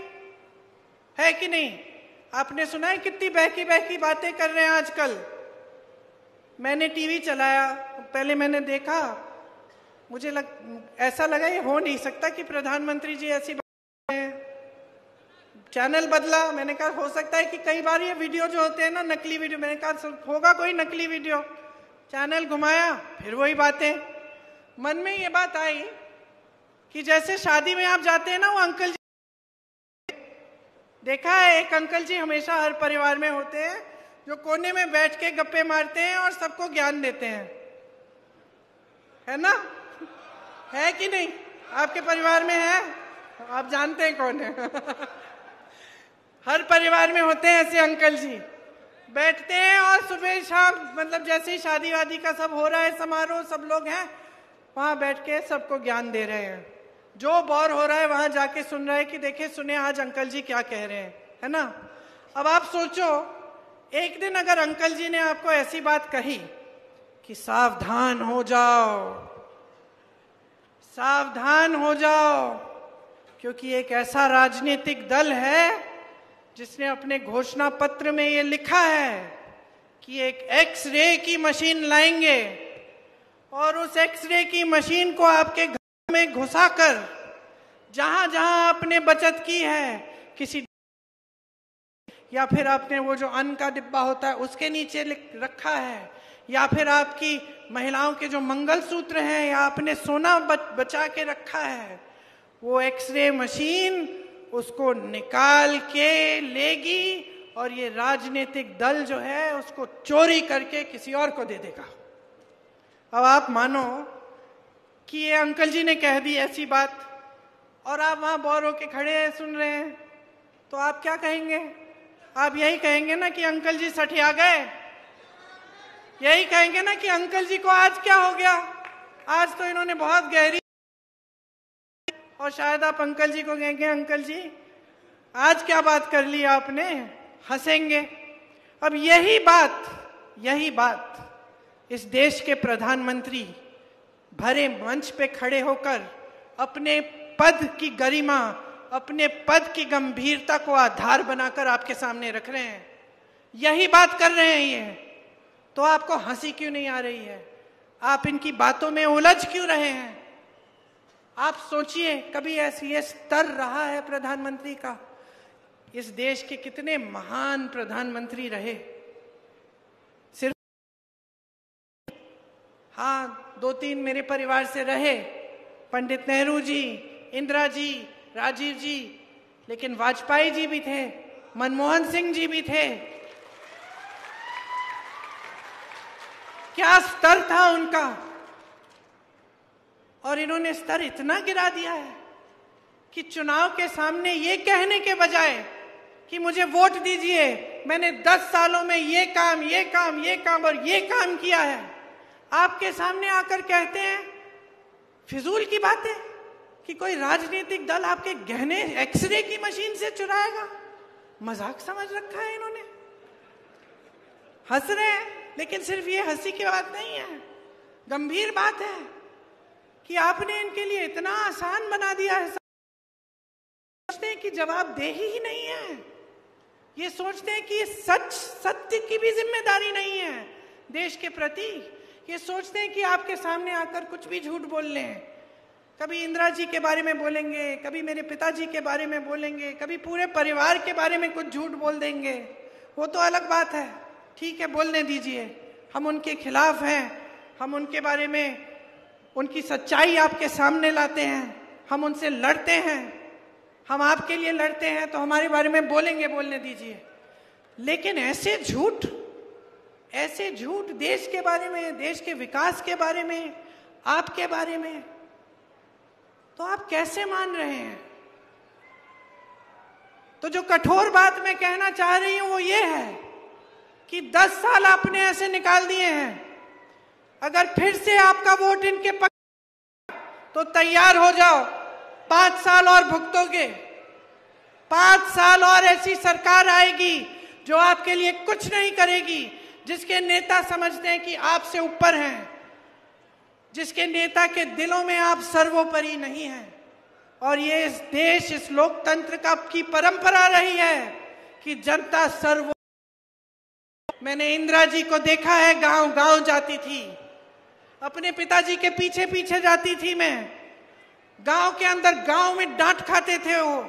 है कि नहीं? आपने सुना है कितनी बहकी बहकी बातें कर रहे हैं आजकल। मैंने टीवी चलाया, पहले मैंने देखा, मुझे ऐसा लगा ये हो नहीं सकता कि प्रधानमंत्री जी ऐसी बात हैं। चैनल बदला, मैंने कहा हो सकता है कि कई बार ये वीडियो जो होते हैं ना, नकली वीडियो, मैंने कहा होगा कोई नकली वीडियो। चैनल घुमाया, फिर वही बातें। मन में ये बात आई कि जैसे शादी में आप जाते हैं ना, वो अंकल जी, देखा है एक अंकल जी हमेशा हर परिवार में होते हैं जो कोने में बैठ के गप्पे मारते हैं और सबको ज्ञान देते हैं, है ना? है कि नहीं? आपके परिवार में है? आप जानते हैं कौन है? हर परिवार में होते हैं ऐसे अंकल जी, बैठते हैं और सुबह शाम, मतलब जैसे ही शादी वादी का सब हो रहा है समारोह, सब लोग हैं वहां बैठ के सबको ज्ञान दे रहे हैं। जो बोर हो रहा है वहां जाके सुन रहा है कि देखे सुने आज अंकल जी क्या कह रहे हैं, है ना? अब आप सोचो, एक दिन अगर अंकल जी ने आपको ऐसी बात कही कि सावधान हो जाओ, सावधान हो जाओ, क्योंकि एक ऐसा राजनीतिक दल है जिसने अपने घोषणा पत्र में ये लिखा है कि एक एक्सरे की मशीन लाएंगे और उस एक्सरे की मशीन को आपके घर में घुसाकर जहां जहां आपने बचत की है, किसी या फिर आपने वो जो अन्न का डिब्बा होता है उसके नीचे रखा है, या फिर आपकी महिलाओं के जो मंगलसूत्र हैं, या आपने सोना बचा के रखा है, वो एक्सरे मशीन उसको निकाल के लेगी और ये राजनीतिक दल जो है उसको चोरी करके किसी और को दे देगा। अब आप मानो कि ये अंकल जी ने कह दी ऐसी बात और आप वहां बोर होके खड़े हैं सुन रहे हैं, तो आप क्या कहेंगे? आप यही कहेंगे ना कि अंकल जी सठिया गए, यही कहेंगे ना कि अंकल जी को आज क्या हो गया, आज तो इन्होंने बहुत गहरी, और शायद आप अंकल जी को कहेंगे अंकल जी आज क्या बात कर ली आपने, हंसेंगे। अब यही बात इस देश के प्रधानमंत्री भरे मंच पे खड़े होकर अपने पद की गरिमा, अपने पद की गंभीरता को आधार बनाकर आपके सामने रख रहे हैं, यही बात कर रहे हैं ये, तो आपको हंसी क्यों नहीं आ रही है? आप इनकी बातों में उलझ क्यों रहे हैं? आप सोचिए, कभी ऐसी ये स्तर रहा है प्रधानमंत्री का? इस देश के कितने महान प्रधानमंत्री रहे, सिर्फ हाँ 2-3 मेरे परिवार से रहे, पंडित नेहरू जी, इंदिरा जी, राजीव जी, लेकिन वाजपेयी जी भी थे, मनमोहन सिंह जी भी थे। क्या स्तर था उनका, और इन्होंने स्तर इतना गिरा दिया है कि चुनाव के सामने ये कहने के बजाय कि मुझे वोट दीजिए, मैंने 10 सालों में ये काम और ये काम किया है, आपके सामने आकर कहते हैं फिजूल की बातें कि कोई राजनीतिक दल आपके गहने एक्सरे की मशीन से चुराएगा। मजाक समझ रखा है इन्होंने, हंस रहे हैं, लेकिन सिर्फ ये हंसी की बात नहीं है, गंभीर बात है कि आपने इनके लिए इतना आसान बना दिया है। सोचते हैं कि जवाबदेही ही नहीं है, ये सोचते हैं कि सत्य की भी जिम्मेदारी नहीं है देश के प्रति, ये सोचते हैं कि आपके सामने आकर कुछ भी झूठ बोल लें, कभी इंदिरा जी के बारे में बोलेंगे, कभी मेरे पिताजी के बारे में बोलेंगे, कभी पूरे परिवार के बारे में कुछ झूठ बोल देंगे, वो तो अलग बात है, ठीक है बोलने दीजिए, हम उनके खिलाफ हैं, हम उनके बारे में उनकी सच्चाई आपके सामने लाते हैं, हम उनसे लड़ते हैं, हम आपके लिए लड़ते हैं, तो हमारे बारे में बोलेंगे, बोलने दीजिए। लेकिन ऐसे झूठ देश के बारे में, देश के विकास के बारे में, आपके बारे में, तो आप कैसे मान रहे हैं? तो जो कठोर बात मैं कहना चाह रही हूं वो ये है कि 10 साल आपने ऐसे निकाल दिए हैं, अगर फिर से आपका वोट इनके पक्ष तो तैयार हो जाओ, 5 साल और भुगतोगे, 5 साल और ऐसी सरकार आएगी जो आपके लिए कुछ नहीं करेगी, जिसके नेता समझते हैं कि आपसे ऊपर हैं, जिसके नेता के दिलों में आप सर्वोपरि नहीं हैं। और ये इस देश, इस लोकतंत्र की परंपरा रही है कि जनता मैंने इंदिरा जी को देखा है, गांव गांव जाती थी, अपने पिताजी के पीछे पीछे जाती थी मैं, गांव के अंदर, गांव में डांट खाते थे वो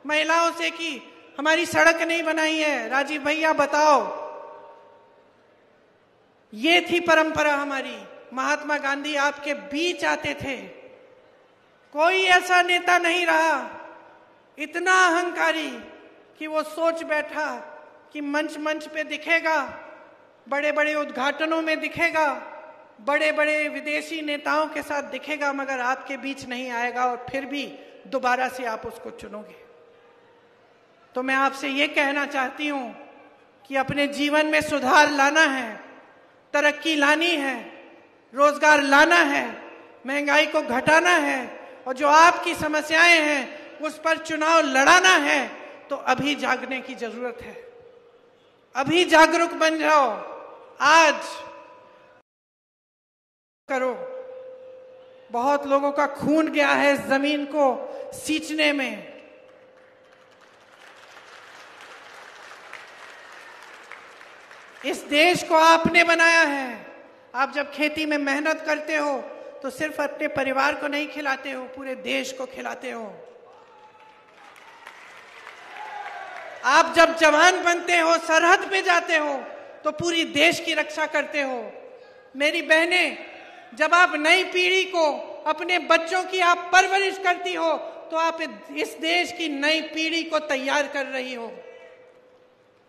महिलाओं से कि हमारी सड़क नहीं बनाई है, राजीव भैया बताओ। ये थी परंपरा हमारी। महात्मा गांधी आपके बीच आते थे, कोई ऐसा नेता नहीं रहा इतना अहंकारी कि वो सोच बैठा कि मंच पे दिखेगा, बड़े बड़े उद्घाटनों में दिखेगा, बड़े बड़े विदेशी नेताओं के साथ दिखेगा, मगर आपके बीच नहीं आएगा और फिर भी दोबारा से आप उसको चुनोगे। तो मैं आपसे ये कहना चाहती हूं कि अपने जीवन में सुधार लाना है, तरक्की लानी है, रोजगार लाना है, महंगाई को घटाना है, और जो आपकी समस्याएं हैं उस पर चुनाव लड़ाना है, तो अभी जागने की जरूरत है, अभी जागरूक बन जाओ, आज करो। बहुत लोगों का खून गया है इस जमीन को सींचने में। इस देश को आपने बनाया है। आप जब खेती में मेहनत करते हो तो सिर्फ अपने परिवार को नहीं खिलाते हो, पूरे देश को खिलाते हो। आप जब जवान बनते हो, सरहद पे जाते हो तो पूरी देश की रक्षा करते हो। मेरी बहनें, जब आप नई पीढ़ी को, अपने बच्चों की आप परवरिश करती हो तो आप इस देश की नई पीढ़ी को तैयार कर रही हो।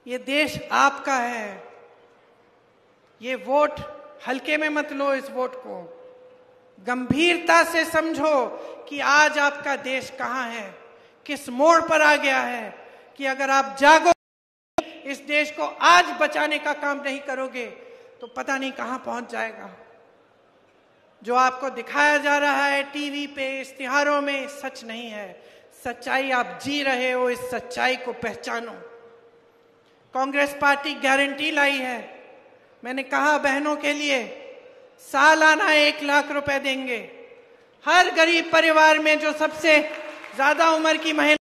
ये देश आपका है। ये वोट हल्के में मत लो। इस वोट को गंभीरता से समझो कि आज आपका देश कहां है, किस मोड़ पर आ गया है। कि अगर आप जागो, इस देश को आज बचाने का काम नहीं करोगे तो पता नहीं कहां पहुंच जाएगा। जो आपको दिखाया जा रहा है टीवी पे, इश्तिहारों में, सच नहीं है। सच्चाई आप जी रहे हो। इस सच्चाई को पहचानो। कांग्रेस पार्टी गारंटी लाई है। मैंने कहा बहनों के लिए सालाना 1 लाख रुपए देंगे। हर गरीब परिवार में जो सबसे ज्यादा उम्र की महिला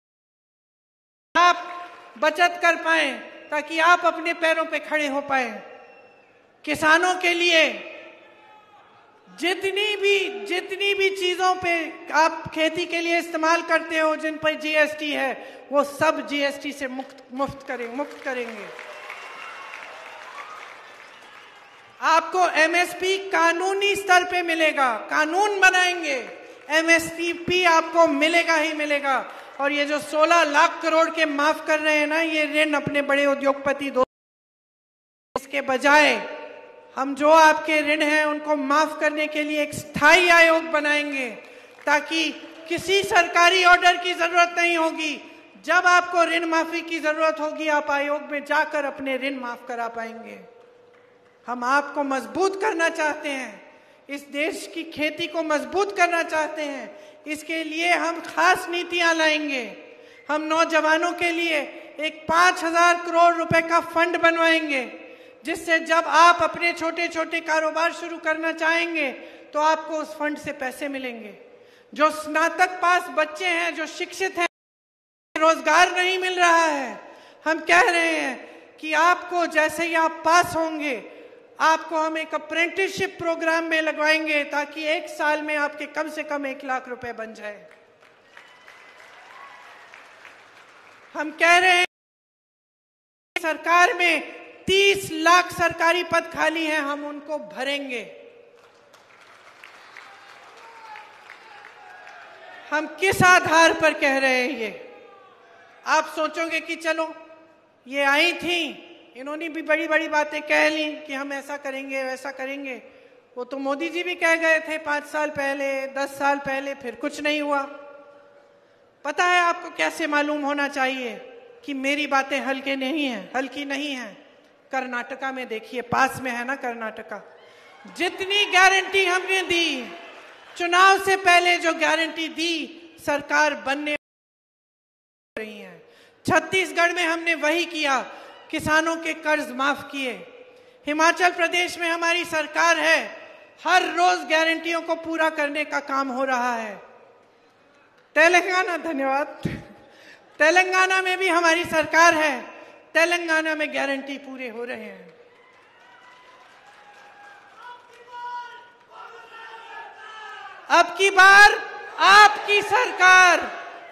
आप बचत कर पाए ताकि आप अपने पैरों पे खड़े हो पाए। किसानों के लिए जितनी भी चीजों पे आप खेती के लिए इस्तेमाल करते हो, जिन पर जीएसटी है, वो सब जीएसटी से मुक्त करेंगे। आपको एमएसपी कानूनी स्तर पे मिलेगा। कानून बनाएंगे, एमएसपी आपको मिलेगा ही मिलेगा। और ये जो 16 लाख करोड़ के माफ कर रहे हैं ना, ये ऋण अपने बड़े उद्योगपति इसके बजाय हम जो आपके ऋण हैं उनको माफ करने के लिए एक स्थायी आयोग बनाएंगे, ताकि किसी सरकारी ऑर्डर की जरूरत नहीं होगी। जब आपको ऋण माफी की जरूरत होगी, आप आयोग में जाकर अपने ऋण माफ करा पाएंगे। हम आपको मजबूत करना चाहते हैं, इस देश की खेती को मजबूत करना चाहते हैं। इसके लिए हम खास नीतियां लाएंगे। हम नौजवानों के लिए एक 5,000 करोड़ रुपए का फंड बनवाएंगे, जिससे जब आप अपने छोटे छोटे कारोबार शुरू करना चाहेंगे तो आपको उस फंड से पैसे मिलेंगे। जो स्नातक पास बच्चे हैं, जो शिक्षित हैं, रोजगार नहीं मिल रहा है, हम कह रहे हैं कि आपको जैसे ही आप पास होंगे, आपको हम एक अप्रेंटिसशिप प्रोग्राम में लगवाएंगे, ताकि 1 साल में आपके कम से कम 1 लाख रुपए बन जाए। हम कह रहे हैं सरकार में 30 लाख सरकारी पद खाली हैं, हम उनको भरेंगे। हम किस आधार पर कह रहे हैं ये? आप सोचोगे कि चलो ये आई थी, इन्होंने भी बड़ी बड़ी बातें कह ली कि हम ऐसा करेंगे वैसा करेंगे। वो तो मोदी जी भी कह गए थे 5 साल पहले, 10 साल पहले, फिर कुछ नहीं हुआ। पता है आपको कैसे मालूम होना चाहिए कि मेरी बातें हल्की नहीं है। कर्नाटका में देखिए, पास में है ना कर्नाटका। जितनी गारंटी हमने दी, चुनाव से पहले जो गारंटी दी, सरकार बनने रही है। छत्तीसगढ़ में हमने वही किया, किसानों के कर्ज माफ किए। हिमाचल प्रदेश में हमारी सरकार है, हर रोज गारंटियों को पूरा करने का काम हो रहा है। तेलंगाना, धन्यवाद, तेलंगाना में भी हमारी सरकार है, तेलंगाना में गारंटी पूरे हो रहे हैं। अब की बार आपकी सरकार,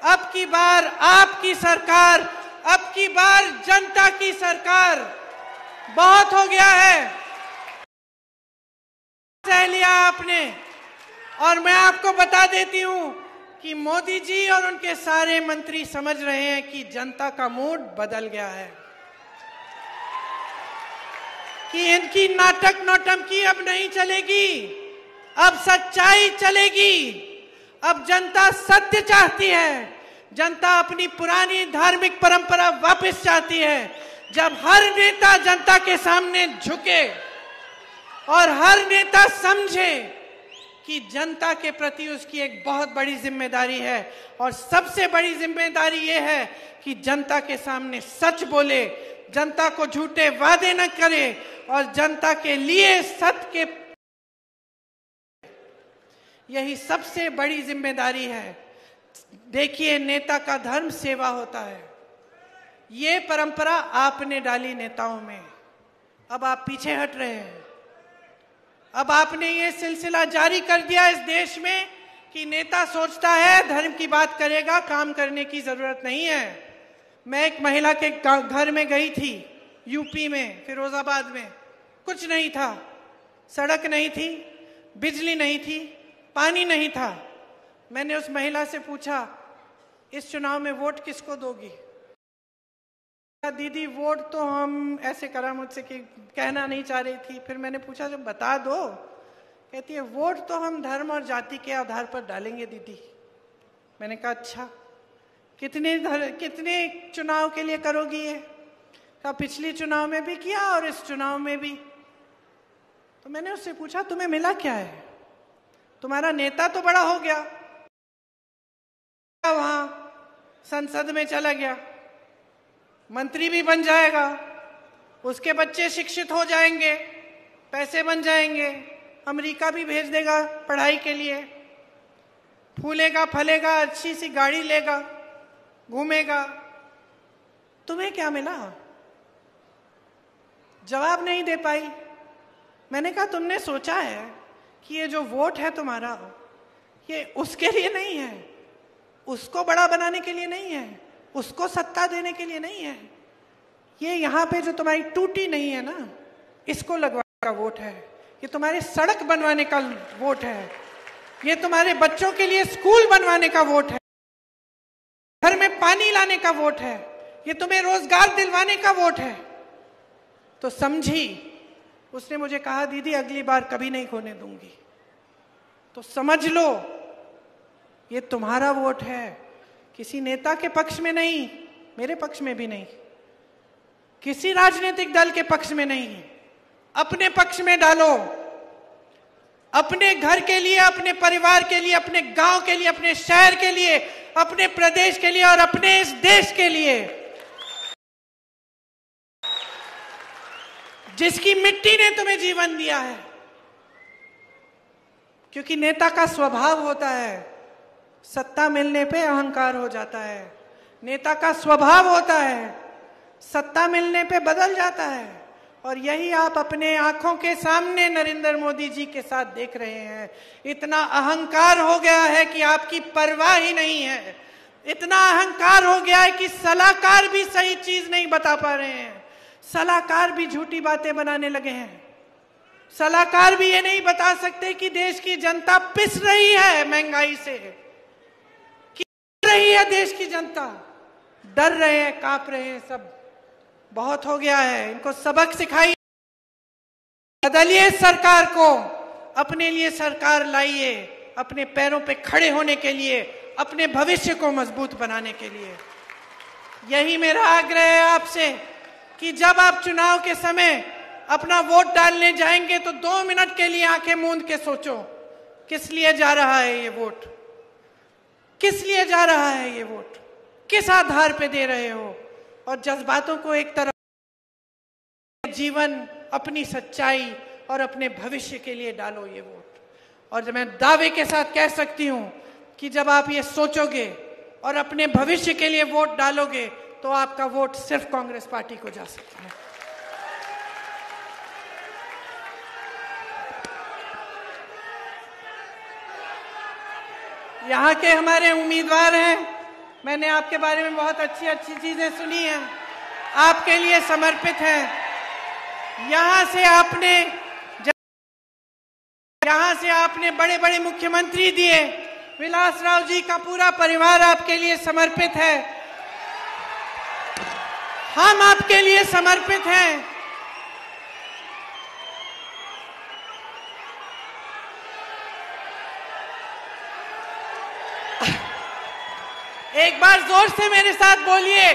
अब की बार आपकी सरकार, अब की बार जनता की सरकार। बहुत हो गया है, सह लिया आपने। और मैं आपको बता देती हूं कि मोदी जी और उनके सारे मंत्री समझ रहे हैं कि जनता का मूड बदल गया है, कि इनकी नाटक नौटंकी अब नहीं चलेगी, अब सच्चाई चलेगी। अब जनता सत्य चाहती है, जनता अपनी पुरानी धार्मिक परंपरा वापस चाहती है। जब हर नेता जनता के सामने झुके और हर नेता समझे कि जनता के प्रति उसकी एक बहुत बड़ी जिम्मेदारी है, और सबसे बड़ी जिम्मेदारी यह है कि जनता के सामने सच बोले, जनता को झूठे वादे न करे और जनता के लिए सत्य के। यही सबसे बड़ी जिम्मेदारी है। देखिए, नेता का धर्म सेवा होता है। ये परंपरा आपने डाली नेताओं में, अब आप पीछे हट रहे हैं। अब आपने ये सिलसिला जारी कर दिया इस देश में कि नेता सोचता है धर्म की बात करेगा, काम करने की जरूरत नहीं है। मैं एक महिला के घर में गई थी, यूपी में, फिरोजाबाद में। कुछ नहीं था, सड़क नहीं थी, बिजली नहीं थी, पानी नहीं था। मैंने उस महिला से पूछा, इस चुनाव में वोट किसको दोगी? दीदी, वोट तो हम ऐसे करा मुझसे कि कहना नहीं चाह रही थी। फिर मैंने पूछा, जब बता दो। कहती है, वोट तो हम धर्म और जाति के आधार पर डालेंगे दीदी। मैंने कहा, अच्छा, कितने चुनाव के लिए करोगी ये? कहा, पिछले चुनाव में भी किया और इस चुनाव में भी। तो मैंने उससे पूछा, तुम्हें मिला क्या है? तुम्हारा नेता तो बड़ा हो गया, वहां संसद में चला गया, मंत्री भी बन जाएगा, उसके बच्चे शिक्षित हो जाएंगे, पैसे बन जाएंगे, अमेरिका भी भेज देगा पढ़ाई के लिए, फूलेगा फलेगा, अच्छी सी गाड़ी लेगा, घूमेगा। तुम्हें क्या मिला? जवाब नहीं दे पाई। मैंने कहा, तुमने सोचा है कि ये जो वोट है तुम्हारा, ये उसके लिए नहीं है, उसको बड़ा बनाने के लिए नहीं है, उसको सत्ता देने के लिए नहीं है। ये यहाँ पे जो तुम्हारी टूटी नहीं है ना, इसको लगवाने का वोट है। ये तुम्हारे सड़क बनवाने का वोट है। ये तुम्हारे बच्चों के लिए स्कूल बनवाने का वोट है, घर में पानी लाने का वोट है, ये तुम्हें रोजगार दिलवाने का वोट है। तो समझी। उसने मुझे कहा, दीदी अगली बार कभी नहीं खोने दूंगी। तो समझ लो, ये तुम्हारा वोट है, किसी नेता के पक्ष में नहीं, मेरे पक्ष में भी नहीं, किसी राजनीतिक दल के पक्ष में नहीं, अपने पक्ष में डालो। अपने घर के लिए, अपने परिवार के लिए, अपने गांव के लिए, अपने शहर के लिए, अपने प्रदेश के लिए और अपने इस देश के लिए, जिसकी मिट्टी ने तुम्हें जीवन दिया है। क्योंकि नेता का स्वभाव होता है, सत्ता मिलने पे अहंकार हो जाता है। नेता का स्वभाव होता है, सत्ता मिलने पे बदल जाता है। और यही आप अपने आंखों के सामने नरेंद्र मोदी जी के साथ देख रहे हैं। इतना अहंकार हो गया है कि आपकी परवाह ही नहीं है। इतना अहंकार हो गया है कि सलाहकार भी सही चीज नहीं बता पा रहे हैं। सलाहकार भी झूठी बातें बनाने लगे हैं। सलाहकार भी ये नहीं बता सकते कि देश की जनता पिस रही है महंगाई से, कि रही है देश की जनता, डर रहे हैं, कांप रहे हैं सब। बहुत हो गया है, इनको सबक सिखाइए, बदलिए सरकार को, अपने लिए सरकार लाइए, अपने पैरों पे खड़े होने के लिए, अपने भविष्य को मजबूत बनाने के लिए। यही मेरा आग्रह है आपसे कि जब आप चुनाव के समय अपना वोट डालने जाएंगे तो 2 मिनट के लिए आंखें मूंद के सोचो, किस लिए जा रहा है ये वोट, किस लिए जा रहा है ये वोट, किस आधार पे दे रहे हो। और जज्बातों को एक तरफ, जीवन, अपनी सच्चाई और अपने भविष्य के लिए डालो ये वोट। और मैं दावे के साथ कह सकती हूं कि जब आप ये सोचोगे और अपने भविष्य के लिए वोट डालोगे तो आपका वोट सिर्फ कांग्रेस पार्टी को जा सकता है। यहाँ के हमारे उम्मीदवार हैं, मैंने आपके बारे में बहुत अच्छी अच्छी चीजें सुनी हैं, आपके लिए समर्पित हैं। यहाँ से आपने बड़े बड़े मुख्यमंत्री दिए, विलासराव जी का पूरा परिवार आपके लिए समर्पित है, हम आपके लिए समर्पित हैं। एक बार जोर से मेरे साथ बोलिए,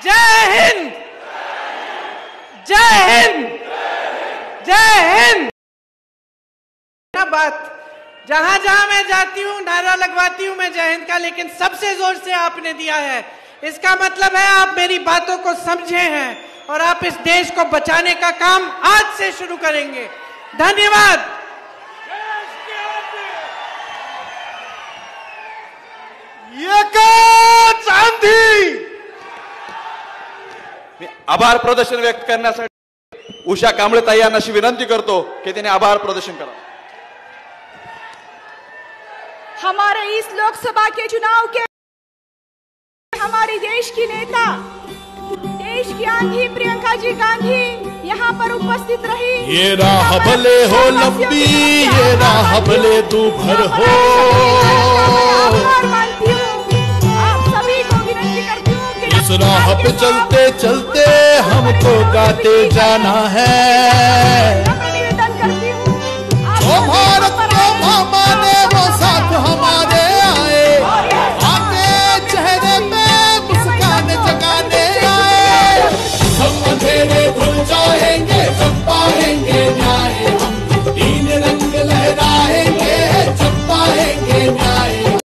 जय हिंद, जय हिंद, जय हिंद। बात, जहां जहां मैं जाती हूं नारा लगवाती हूं मैं जय हिंद का, लेकिन सबसे जोर से आपने दिया है। इसका मतलब है आप मेरी बातों को समझे हैं और आप इस देश को बचाने का काम आज से शुरू करेंगे। धन्यवाद। आभार प्रदर्शन व्यक्त करण्यासाठी उषा कांबळे ताई यांना अशी विनंती करतो की त्यांनी आभार प्रदर्शन करावं. हमारे इस लोकसभा के चुनाव के हमारे देश की नेता, देश की आंधी प्रियंका जी गांधी यहाँ पर उपस्थित रही. ये राह भले हो लंबी, ये राह भले दूभर हो. आभार मानती हूँ, आप सभी को विनती करती हूँ कि इस राह पे चलते चलते हमको गाते जाना है. मैं निवेदन करती हूँ जो भारत